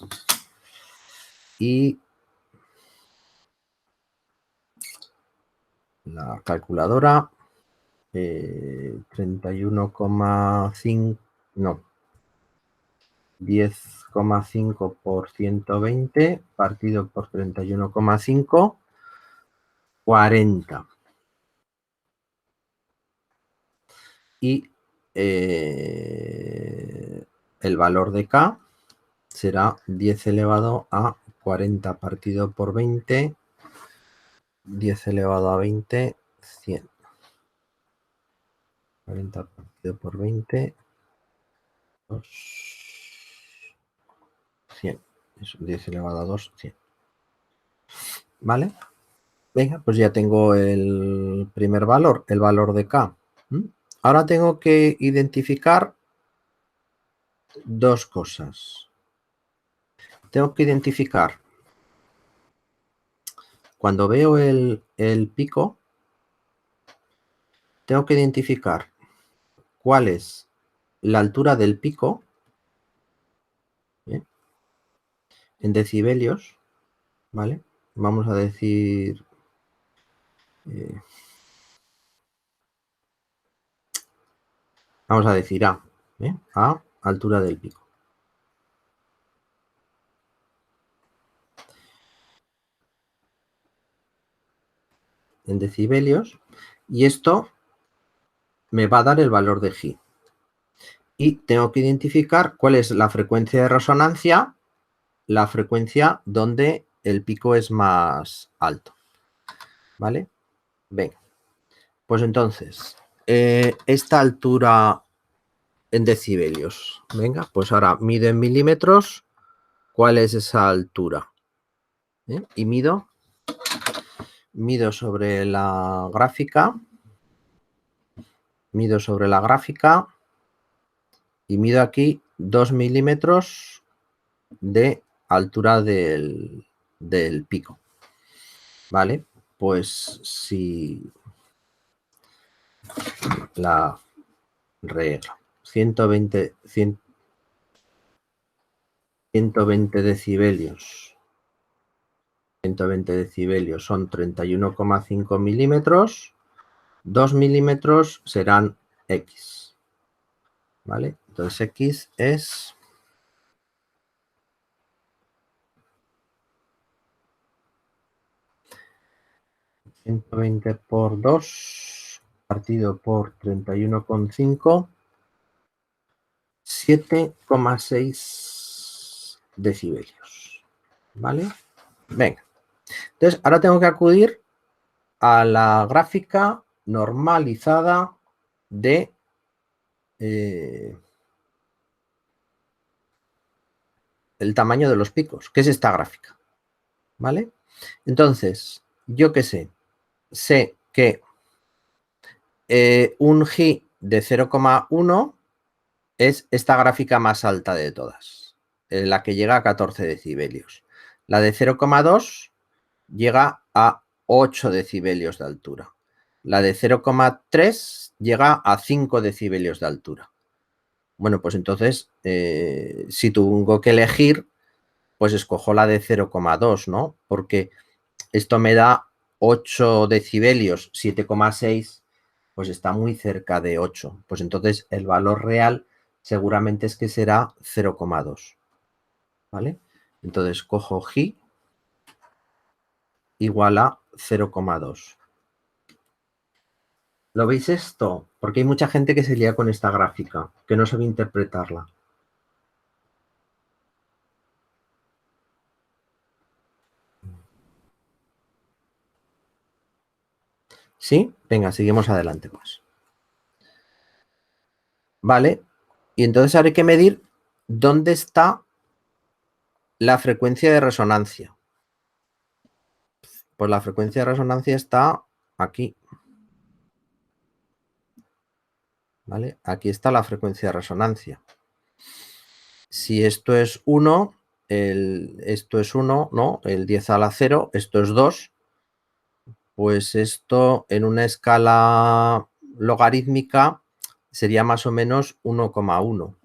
Y la calculadora, 31,5, no, 10,5 por 120 partido por 31,5, 40. Y el valor de K será 10 elevado a 40 partido por 20, 10 elevado a 20, 100. 40 partido por 20, 100. Eso, 10 elevado a 2, 100. ¿Vale? Venga, pues ya tengo el primer valor, el valor de K. Ahora tengo que identificar dos cosas. Tengo que identificar, cuando veo el pico, tengo que identificar cuál es la altura del pico, ¿eh?, en decibelios, ¿vale? Vamos a decir A, A, altura del pico. En decibelios, y esto me va a dar el valor de G. Y tengo que identificar cuál es la frecuencia de resonancia, la frecuencia donde el pico es más alto. ¿Vale? Venga. Pues entonces, esta altura en decibelios. Venga, pues ahora mido en milímetros cuál es esa altura. Y mido sobre la gráfica. Mido sobre la gráfica y mido aquí 2 milímetros de altura del pico. ¿Vale? Pues si la regla 120 decibelios. 120 decibelios son 31,5 milímetros. 2 milímetros serán X. ¿Vale? Entonces X es 120 por 2 partido por 31,5, 7,6 decibelios. ¿Vale? Venga. Entonces, ahora tengo que acudir a la gráfica normalizada de el tamaño de los picos, que es esta gráfica. ¿Vale? Entonces, yo qué sé que un G de 0,1 es esta gráfica más alta de todas, la que llega a 14 decibelios. La de 0,2 llega a 8 decibelios de altura. La de 0,3 llega a 5 decibelios de altura. Bueno, pues entonces, si tengo que elegir, pues escojo la de 0,2, ¿no? Porque esto me da 8 decibelios, 7,6, pues está muy cerca de 8. Pues entonces el valor real seguramente es que será 0,2. ¿Vale? Entonces cojo G igual a 0,2. ¿Lo veis esto? Porque hay mucha gente que se lía con esta gráfica, que no sabe interpretarla. ¿Sí? Venga, seguimos adelante, pues. Vale. Y entonces ahora hay que medir dónde está la frecuencia de resonancia. Pues la frecuencia de resonancia está aquí. ¿Vale? Aquí está la frecuencia de resonancia. Si esto es 1, esto es 1, ¿no? El 10 a la 0, esto es 2, pues esto en una escala logarítmica sería más o menos 1,1.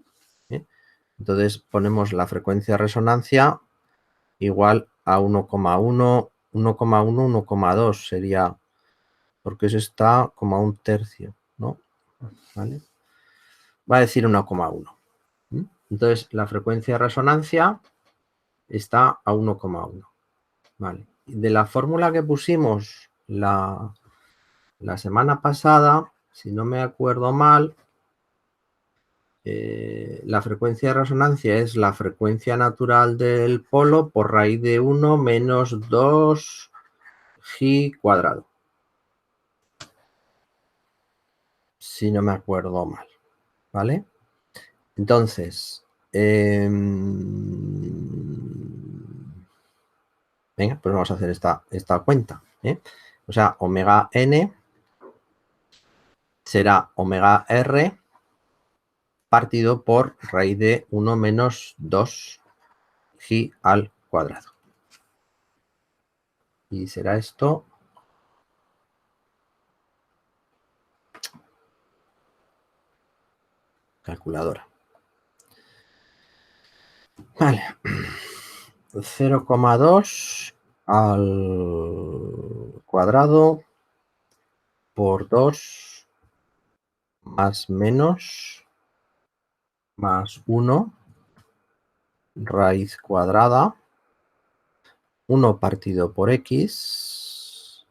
Entonces ponemos la frecuencia de resonancia igual a 1,1, 1,1, 1,2 sería, porque eso está como a un tercio, ¿no? ¿Vale? Va a decir 1,1. Entonces la frecuencia de resonancia está a 1,1. Vale. De la fórmula que pusimos la semana pasada, si no me acuerdo mal, la frecuencia de resonancia es la frecuencia natural del polo por raíz de 1 menos 2 G cuadrado. Si no me acuerdo mal. ¿Vale? Entonces, venga, pues vamos a hacer esta cuenta. O sea, omega n será omega r partido por raíz de 1 menos 2 G al cuadrado. Y será esto. Calculadora. Vale. 0,2 al cuadrado por 2 más menos más 1 raíz cuadrada 1 partido por x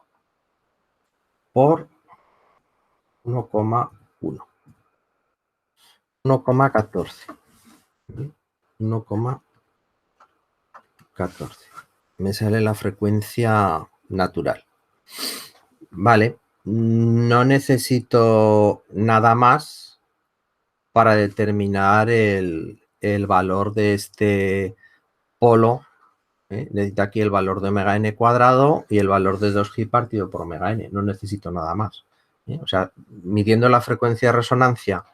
por 1,1. 1,14. 1,14. Me sale la frecuencia natural. Vale. No necesito nada más para determinar el valor de este polo. Necesito aquí el valor de omega n cuadrado y el valor de 2G partido por omega n. No necesito nada más. O sea, midiendo la frecuencia de resonancia,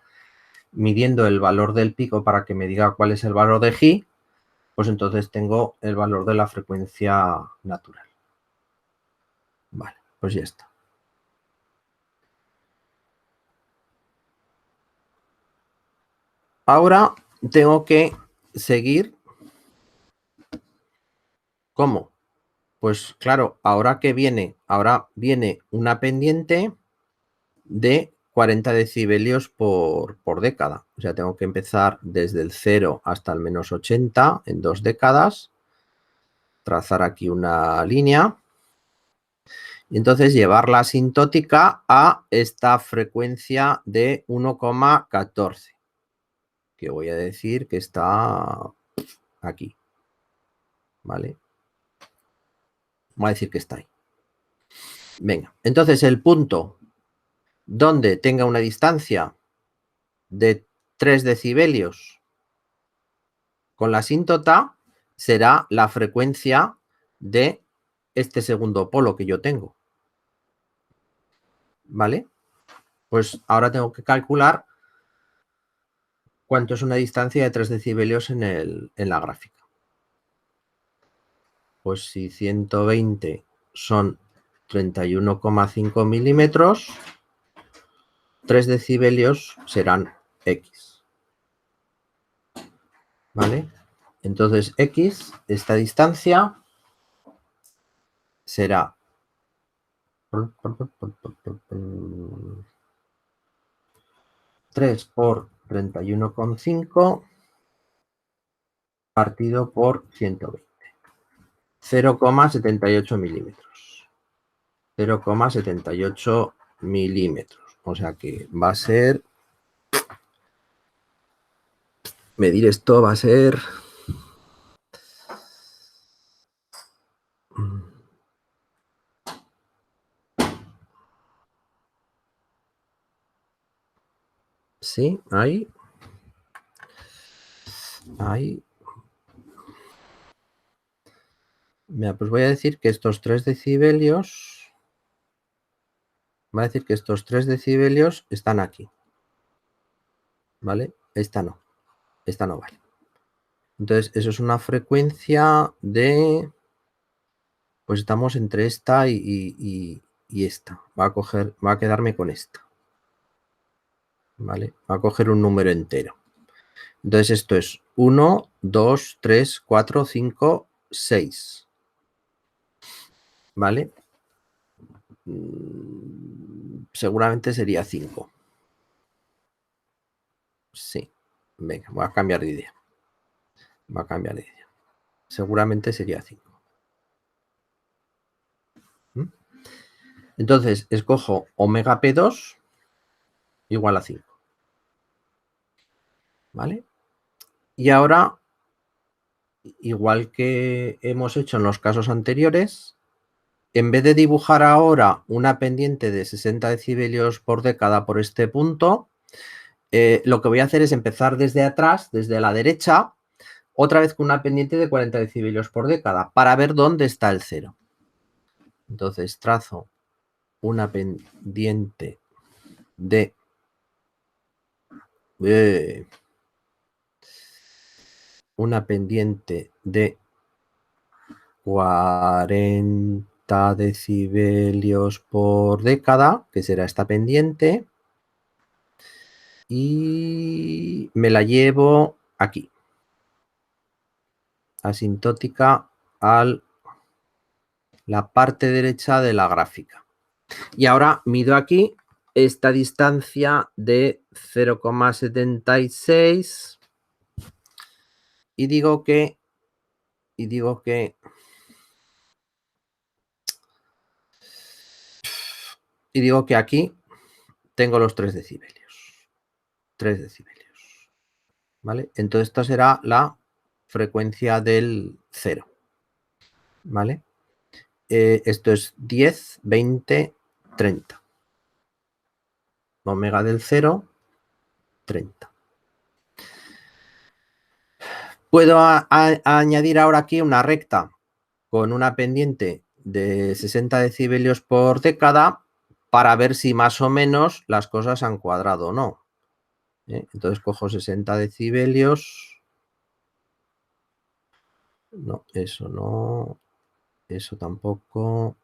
midiendo el valor del pico para que me diga cuál es el valor de G, pues entonces tengo el valor de la frecuencia natural. Vale, pues ya está. Ahora tengo que seguir. ¿Cómo? Pues claro, ahora viene una pendiente de 40 decibelios por década. O sea, tengo que empezar desde el 0 hasta el menos 80 en 2 décadas. Trazar aquí una línea. Y entonces llevar la asintótica a esta frecuencia de 1,14. Que voy a decir que está aquí. ¿Vale? Voy a decir que está ahí. Venga, entonces el punto donde tenga una distancia de 3 decibelios con la asíntota será la frecuencia de este segundo polo que yo tengo. ¿Vale? Pues ahora tengo que calcular cuánto es una distancia de 3 decibelios en la gráfica. Pues si 120 son 31,5 milímetros, 3 decibelios serán X. ¿Vale? Entonces X, esta distancia, será 3 por 31,5 partido por 120. 0,78 milímetros. 0,78 milímetros. O sea que va a ser... Medir esto va a ser... Sí, ahí. Ahí. Mira, pues voy a decir que estos 3 decibelios... Va a decir que estos 3 decibelios están aquí. ¿Vale? Esta no. Esta no vale. Entonces, eso es una frecuencia de... Pues estamos entre esta y y esta. Va a quedarme con esta. ¿Vale? Va a coger un número entero. Entonces esto es 1, 2, 3, 4, 5, 6. ¿Vale? Seguramente sería 5. Sí. Venga, voy a cambiar de idea. Va a cambiar de idea. Seguramente sería 5. Entonces, escojo omega P2 igual a 5. ¿Vale? Y ahora, igual que hemos hecho en los casos anteriores, en vez de dibujar ahora una pendiente de 60 decibelios por década por este punto, lo que voy a hacer es empezar desde atrás, desde la derecha, otra vez con una pendiente de 40 decibelios por década, para ver dónde está el cero. Entonces trazo una pendiente de una pendiente de 40 decibelios por década, que será esta pendiente, y me la llevo aquí, asintótica a la parte derecha de la gráfica. Y ahora mido aquí esta distancia de 0,76 y digo que aquí tengo los 3 decibelios. 3 decibelios. ¿Vale? Entonces esta será la frecuencia del 0. ¿Vale? Esto es 10, 20, 30. Omega del 0, 30. Puedo añadir ahora aquí una recta con una pendiente de 60 decibelios por década para ver si más o menos las cosas han cuadrado o no. Entonces cojo 60 decibelios. No, eso no. Eso tampoco.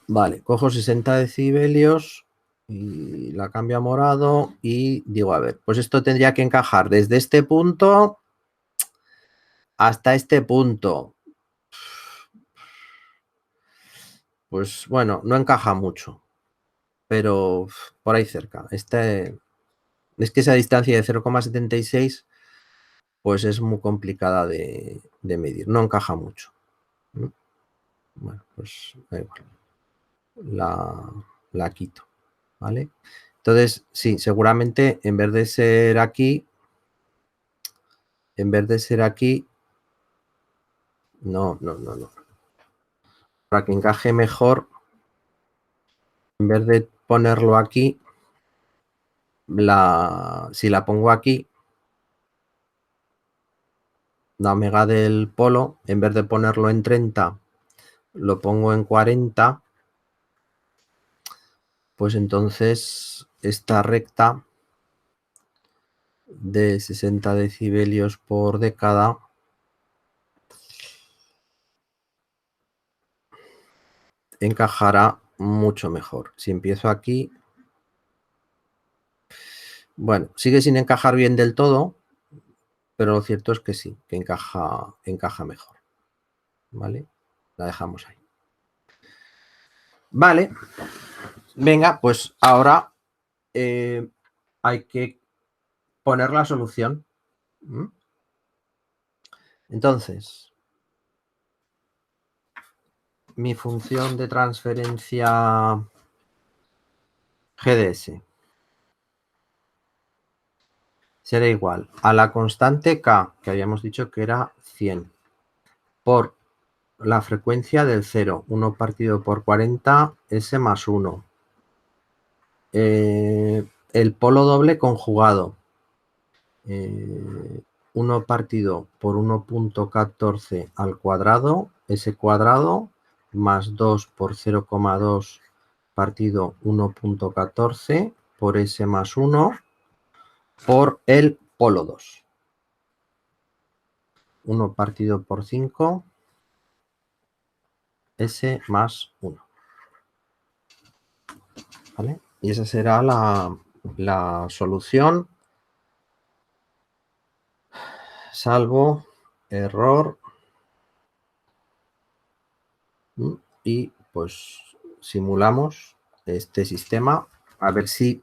Vale, cojo 60 decibelios y la cambio a morado y digo, a ver, pues esto tendría que encajar desde este punto hasta este punto. Pues bueno, no encaja mucho, pero por ahí cerca. Es que esa distancia de 0,76 pues es muy complicada de medir, no encaja mucho. Bueno, pues da igual. La quito, ¿vale? Entonces, sí, seguramente en vez de ser aquí, no. Para que encaje mejor, en vez de ponerlo aquí, si la pongo aquí, la omega del polo, en vez de ponerlo en 30, lo pongo en 40, pues entonces esta recta de 60 decibelios por década encajará mucho mejor. Si empiezo aquí, bueno, sigue sin encajar bien del todo, pero lo cierto es que sí, que encaja mejor. ¿Vale? La dejamos ahí. Vale. Venga, pues ahora hay que poner la solución. Entonces, mi función de transferencia GDS será igual a la constante K, que habíamos dicho que era 100, por la frecuencia del 0, 1 partido por 40, S más 1. El polo doble conjugado, 1 partido por 1.14 al cuadrado, S cuadrado, más 2 por 0,2 partido 1.14 por S más 1 por el polo 2. 1 partido por 5 S más 1. ¿Vale? Y esa será la solución, salvo error. Y pues simulamos este sistema a ver si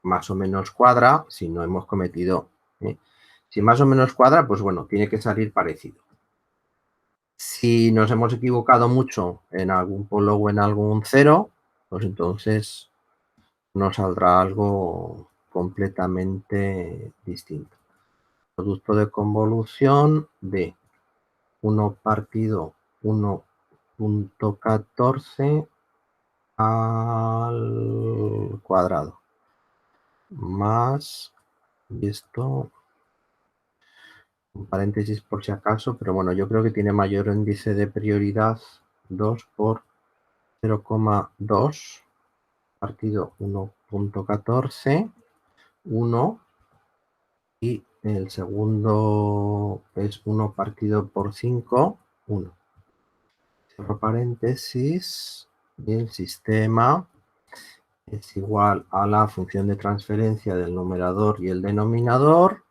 más o menos cuadra, si no hemos cometido. Si más o menos cuadra, pues bueno, tiene que salir parecido. Si nos hemos equivocado mucho en algún polo o en algún cero, pues entonces nos saldrá algo completamente distinto. Producto de convolución de 1 partido 1.14 al cuadrado más esto, un paréntesis por si acaso, pero bueno, yo creo que tiene mayor índice de prioridad 2 por 0,2 partido 1.14, 1, y el segundo es 1 partido por 5, 1. Cierro paréntesis y el sistema es igual a la función de transferencia del numerador y el denominador,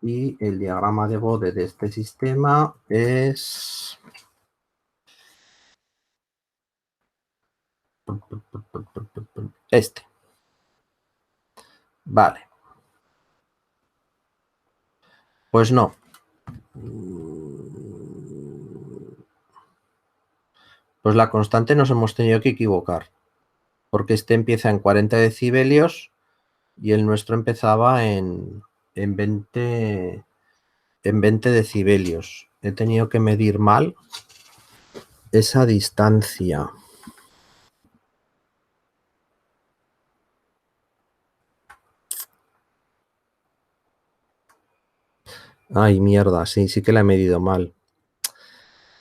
y el diagrama de Bode de este sistema es este. Vale. Pues no. Pues la constante nos hemos tenido que equivocar, porque este empieza en 40 decibelios y el nuestro empezaba en 20 decibelios. He tenido que medir mal esa distancia. Ay, mierda, sí que la he medido mal.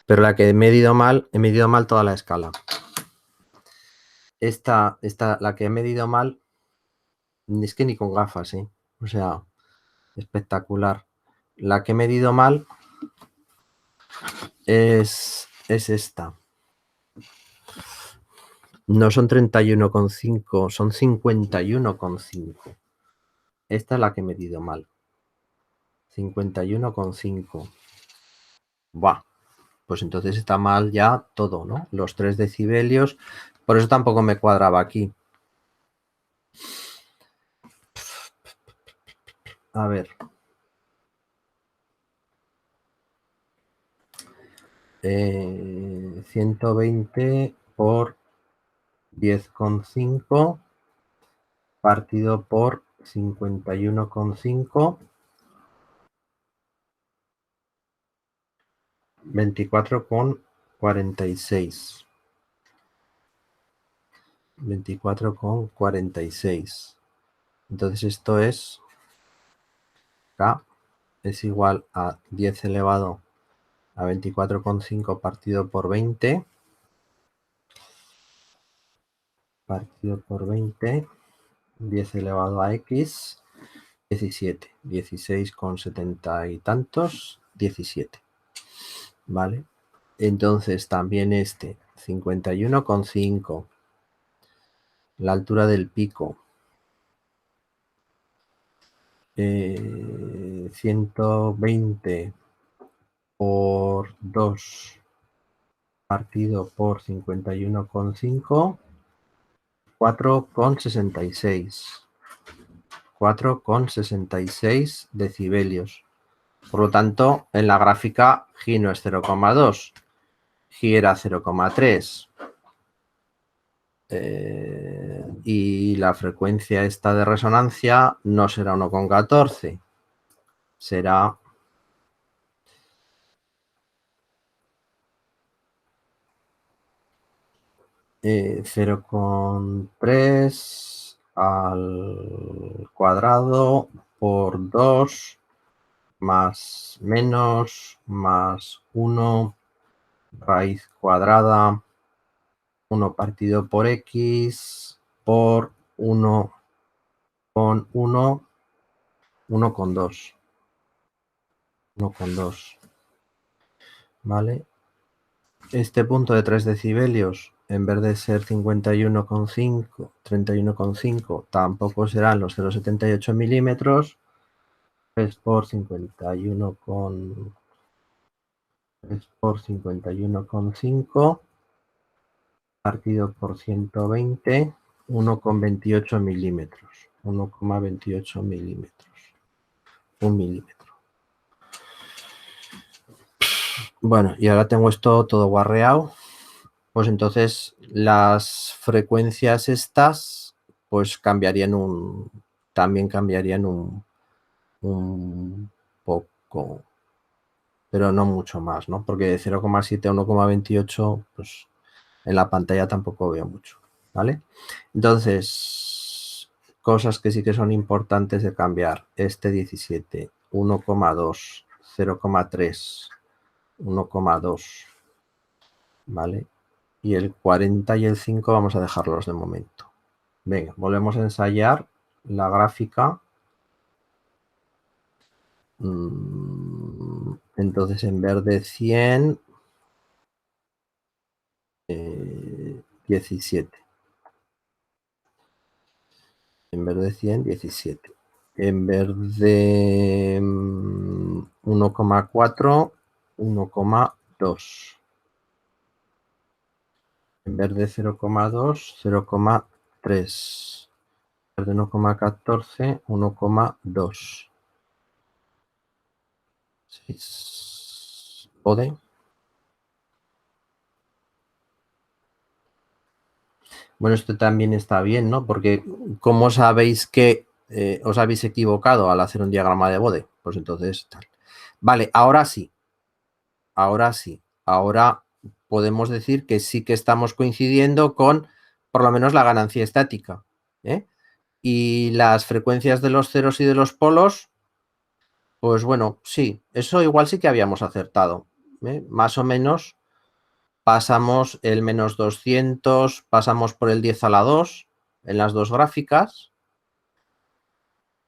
Pero la que he medido mal toda la escala. La que he medido mal, es que ni con gafas, ¿eh? O sea, espectacular. La que he medido mal es esta. No son 31,5, son 51,5. Esta es la que he medido mal. 51,5. Buah. Pues entonces está mal ya todo, ¿no? Los 3 decibelios. Por eso tampoco me cuadraba aquí. A ver. 120 por 10,5 partido por 51,5, 24,46. 24,46. Entonces esto es K es igual a 10 elevado a 24,5 partido por 20 partido por 20, 10 elevado a X, 17, 16,70 y tantos, 17. ¿Vale? Entonces también 51,5. La altura del pico. 120 por 2 partido por 51,5, 4,66. 4,66 decibelios. Por lo tanto, en la gráfica G no es 0,2, G era 0,3. Y la frecuencia esta de resonancia no será 1,14, será 0,3 al cuadrado por 2 más menos más 1 raíz cuadrada 1 partido por X por 1 con 1, 1,2. 1,2. ¿Vale? este punto de 3 decibelios, en vez de ser 51,5, 31,5, tampoco serán los 0,78 milímetros, es por 51,5 partido por 120, 1,28 milímetros. 1,28 milímetros. 1 milímetro. Bueno, y ahora tengo esto todo guarreado. Pues entonces las frecuencias estas pues también cambiarían un poco, pero no mucho más, ¿no? Porque de 0,7 a 1,28 pues en la pantalla tampoco veo mucho, ¿vale? Entonces, cosas que sí que son importantes de cambiar. Este 17, 1,2, 0,3, 1,2, ¿vale? Y el 40 y el 5 vamos a dejarlos de momento. Venga, volvemos a ensayar la gráfica. Entonces, en vez de 100, 17. En vez de 100, 17. En vez de 1,4, 1,2. En vez de 0,2, 0,3. En vez de 1,14, 1,2. 6. ¿Pode? Bueno, esto también está bien, ¿no? Porque ¿cómo sabéis que os habéis equivocado al hacer un diagrama de Bode? Pues entonces tal. Vale, ahora sí. Ahora sí. Ahora podemos decir que sí que estamos coincidiendo con por lo menos la ganancia estática. Y las frecuencias de los ceros y de los polos, pues bueno, sí, eso igual sí que habíamos acertado. Más o menos pasamos el menos 200, pasamos por el 10 a la 2 en las dos gráficas.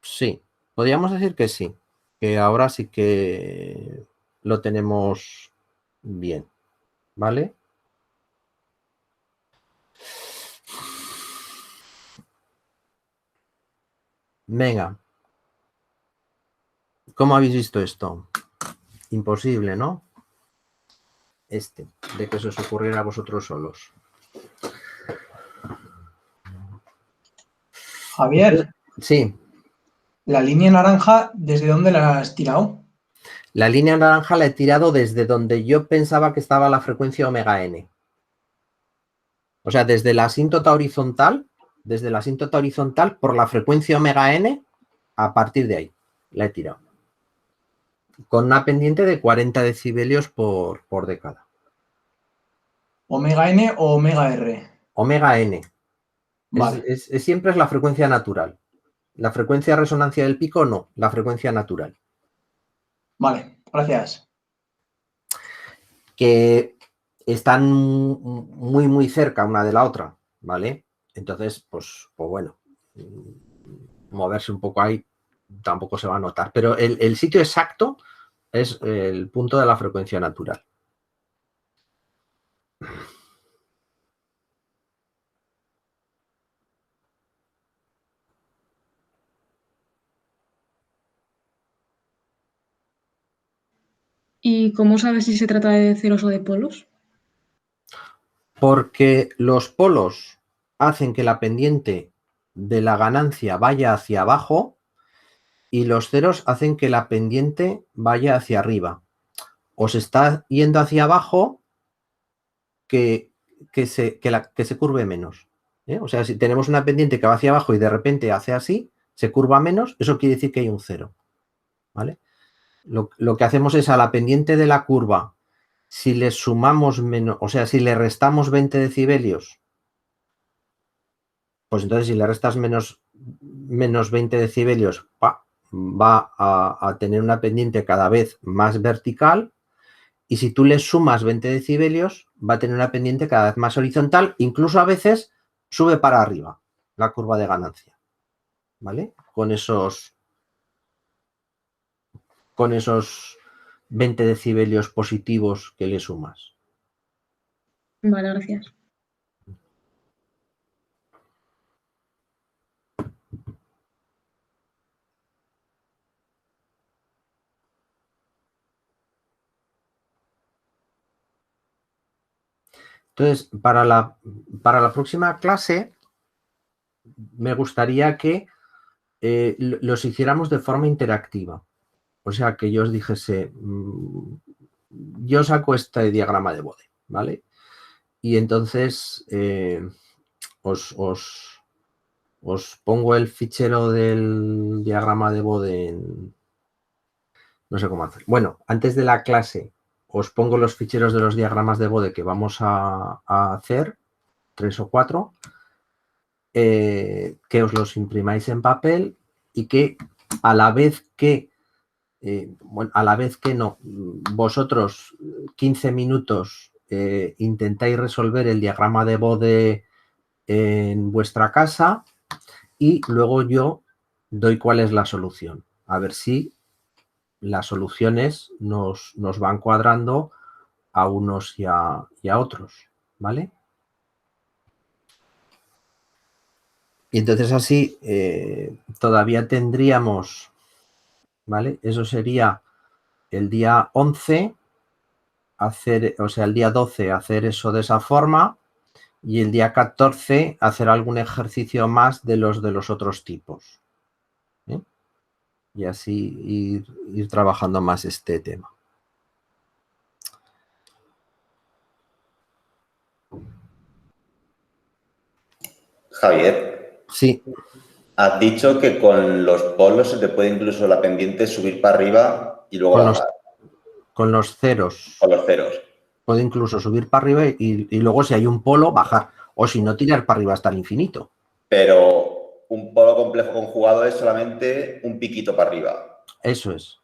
Sí, podríamos decir que sí, que ahora sí que lo tenemos bien, ¿vale? Venga. ¿Cómo habéis visto esto? Imposible, ¿no? De que se os ocurriera a vosotros solos.
Javier,
Sí.
la línea naranja, ¿desde dónde la has tirado?
La línea naranja la he tirado desde donde yo pensaba que estaba la frecuencia omega n. O sea, desde la asíntota horizontal por la frecuencia omega n, a partir de ahí la he tirado. Con una pendiente de 40 decibelios por década.
¿Omega N o omega R?
Omega n.
Vale.
Siempre es la frecuencia natural. La frecuencia de resonancia del pico no, la frecuencia natural.
Vale, gracias.
Que están muy, muy cerca una de la otra, ¿vale? Entonces, pues bueno, moverse un poco ahí tampoco se va a notar. Pero el sitio exacto es el punto de la frecuencia natural.
¿Y cómo sabes si se trata de ceros o de polos?
Porque los polos hacen que la pendiente de la ganancia vaya hacia abajo y los ceros hacen que la pendiente vaya hacia arriba. O se está yendo hacia abajo que se curve menos. O sea, si tenemos una pendiente que va hacia abajo y de repente hace así, se curva menos, eso quiere decir que hay un cero. ¿Vale? Lo que hacemos es a la pendiente de la curva, si le sumamos menos, o sea, si le restamos 20 decibelios, pues entonces si le restas menos 20 decibelios, va a tener una pendiente cada vez más vertical, y si tú le sumas 20 decibelios, va a tener una pendiente cada vez más horizontal, incluso a veces sube para arriba la curva de ganancia, ¿vale? Con esos 20 decibelios positivos que le sumas.
Vale, gracias.
Entonces, para la próxima clase, me gustaría que los hiciéramos de forma interactiva. O sea, que yo os dijese, yo saco este diagrama de Bode, ¿vale? Y entonces os pongo el fichero del diagrama de Bode en... No sé cómo hacer. Bueno, antes de la clase os pongo los ficheros de los diagramas de Bode que vamos a hacer, 3 o 4, que os los imprimáis en papel y que a la vez que, vosotros 15 minutos intentáis resolver el diagrama de Bode en vuestra casa y luego yo doy cuál es la solución. A ver si las soluciones nos van cuadrando a unos y a otros, ¿vale? Y entonces así todavía tendríamos, ¿vale? Eso sería el día 11, el día 12 hacer eso de esa forma y el día 14 hacer algún ejercicio más de los otros tipos. ¿Eh? Y así ir trabajando más este tema.
Javier,
Sí,
has dicho que con los polos se te puede incluso la pendiente subir para arriba y luego bajar.
Con los ceros.
Con los ceros.
Puede incluso subir para arriba y luego si hay un polo, bajar. O si no, tirar para arriba hasta el infinito.
Pero un polo complejo conjugado es solamente un piquito para arriba.
Eso es.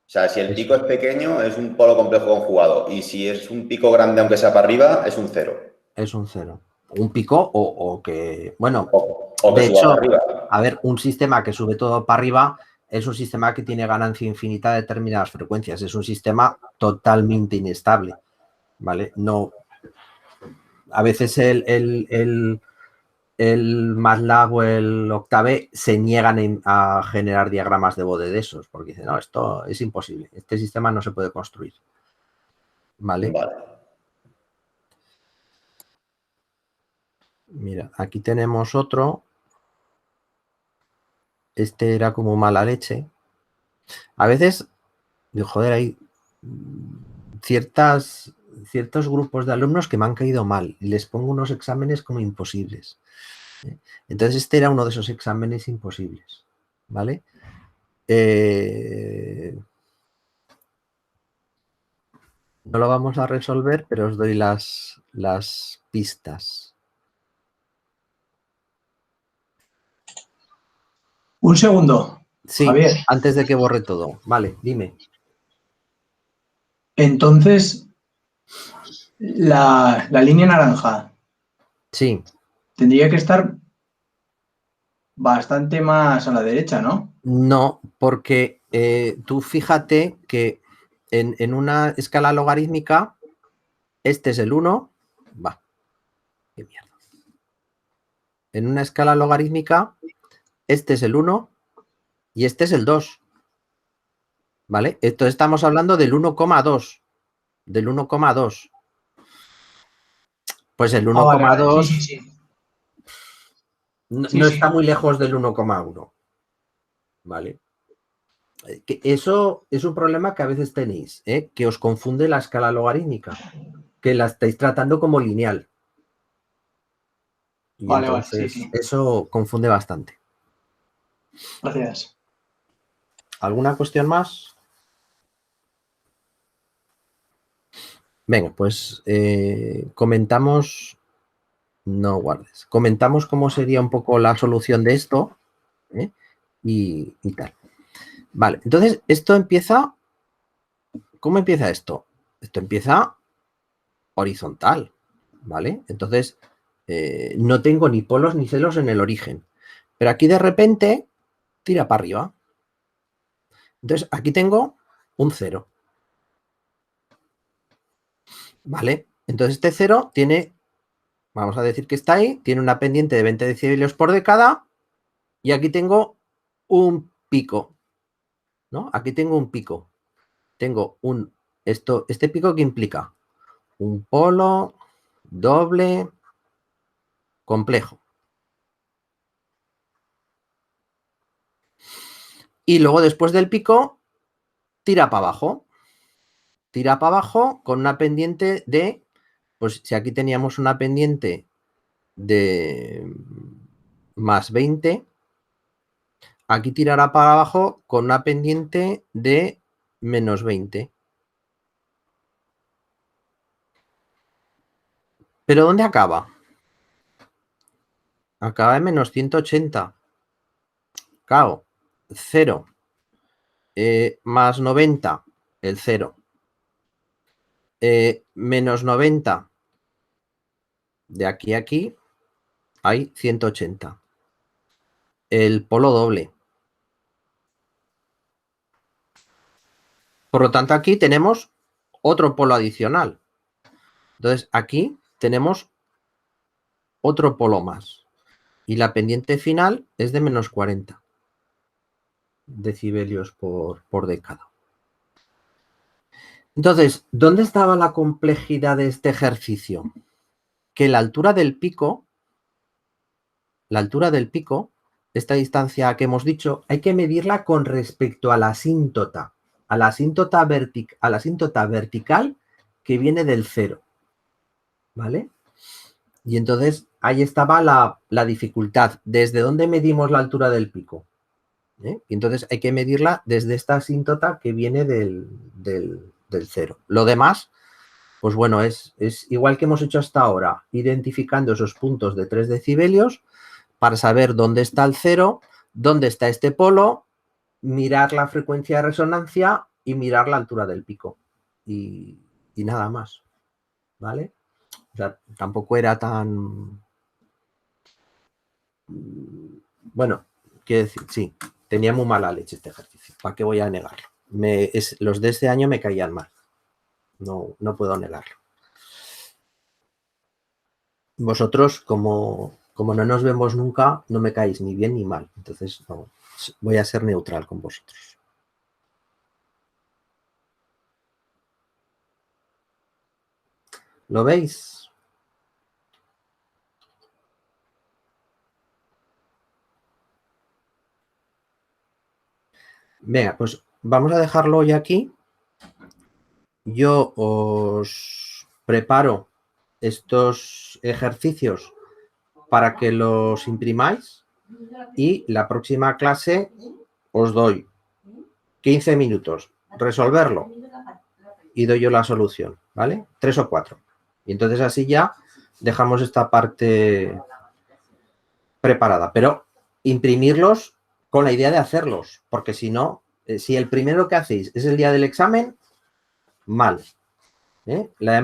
O sea, si el pico es pequeño, es un polo complejo conjugado. Y si es un pico grande, aunque sea para arriba, es un cero.
Es un cero. Un pico o que... Bueno,
o que
de
suba
hecho,
para arriba.
A ver, un sistema que sube todo para arriba es un sistema que tiene ganancia infinita de determinadas frecuencias. Es un sistema totalmente inestable, ¿vale? No... A veces el MATLAB o el Octave se niegan a generar diagramas de Bode de esos, porque dicen, no, esto es imposible, este sistema no se puede construir. ¿Vale? Mira, aquí tenemos otro. Este era como mala leche. A veces, joder, hay ciertos grupos de alumnos que me han caído mal y les pongo unos exámenes como imposibles. Entonces este era uno de esos exámenes imposibles, ¿vale? No lo vamos a resolver, pero os doy las pistas.
Un segundo.
Sí,
Javier.
Antes de que borre todo. Vale, dime.
Entonces, la línea naranja.
Sí.
Tendría que estar bastante más a la derecha, ¿no?
No, porque tú fíjate que en una escala logarítmica, este es el 1. Va. Qué mierda. En una escala logarítmica, este es el 1 y este es el 2. ¿Vale? Entonces estamos hablando del 1,2. Del 1,2. Pues el 1,2
sí.
no está muy lejos del 1,1. ¿Vale? Que eso es un problema que a veces tenéis, que os confunde la escala logarítmica, que la estáis tratando como lineal. Y entonces eso confunde bastante.
Gracias.
¿Alguna cuestión más? Venga, pues comentamos, no guardes, comentamos cómo sería un poco la solución de esto y tal. Vale, entonces esto empieza, ¿cómo empieza esto? Esto empieza horizontal, ¿vale? Entonces no tengo ni polos ni celos en el origen, pero aquí de repente tira para arriba. Entonces aquí tengo un 0. ¿Vale? Entonces este 0 tiene, vamos a decir que está ahí, tiene una pendiente de 20 decibelios por década y aquí tengo un pico, ¿no? Aquí tengo un pico. Tengo este pico que implica un polo doble complejo. Y luego después del pico, tira para abajo. Tira para abajo con una pendiente de, pues si aquí teníamos una pendiente de más 20, aquí tirará para abajo con una pendiente de menos 20. ¿Pero dónde acaba? Acaba en menos 180. Claro, 0 más 90, el 0. Menos 90 de aquí a aquí hay 180. El polo doble. Por lo tanto, aquí tenemos otro polo adicional. Entonces, aquí tenemos otro polo más. Y la pendiente final es de menos 40 decibelios por década. Entonces, ¿dónde estaba la complejidad de este ejercicio? Que la altura del pico, esta distancia que hemos dicho, hay que medirla con respecto a la asíntota, a la asíntota vertical que viene del 0. ¿Vale? Y entonces ahí estaba la dificultad. ¿Desde dónde medimos la altura del pico? Y entonces hay que medirla desde esta asíntota que viene del 0. Lo demás, pues bueno, es igual que hemos hecho hasta ahora, identificando esos puntos de 3 decibelios para saber dónde está el 0, dónde está este polo, mirar la frecuencia de resonancia y mirar la altura del pico. Y nada más, ¿vale? O sea, tampoco era tan... Bueno, quiero decir, sí, tenía muy mala leche este ejercicio. ¿Para qué voy a negarlo? Los de este año me caían mal. No puedo negarlo. Vosotros, como no nos vemos nunca, no me caéis ni bien ni mal. Entonces, no, voy a ser neutral con vosotros. ¿Lo veis? Venga, pues vamos a dejarlo hoy aquí. Yo os preparo estos ejercicios para que los imprimáis y la próxima clase os doy 15 minutos, resolverlo y doy yo la solución, ¿vale? 3 o 4. Y entonces así ya dejamos esta parte preparada, pero imprimirlos con la idea de hacerlos, porque si no, si el primero que hacéis es el día del examen, mal. La hemos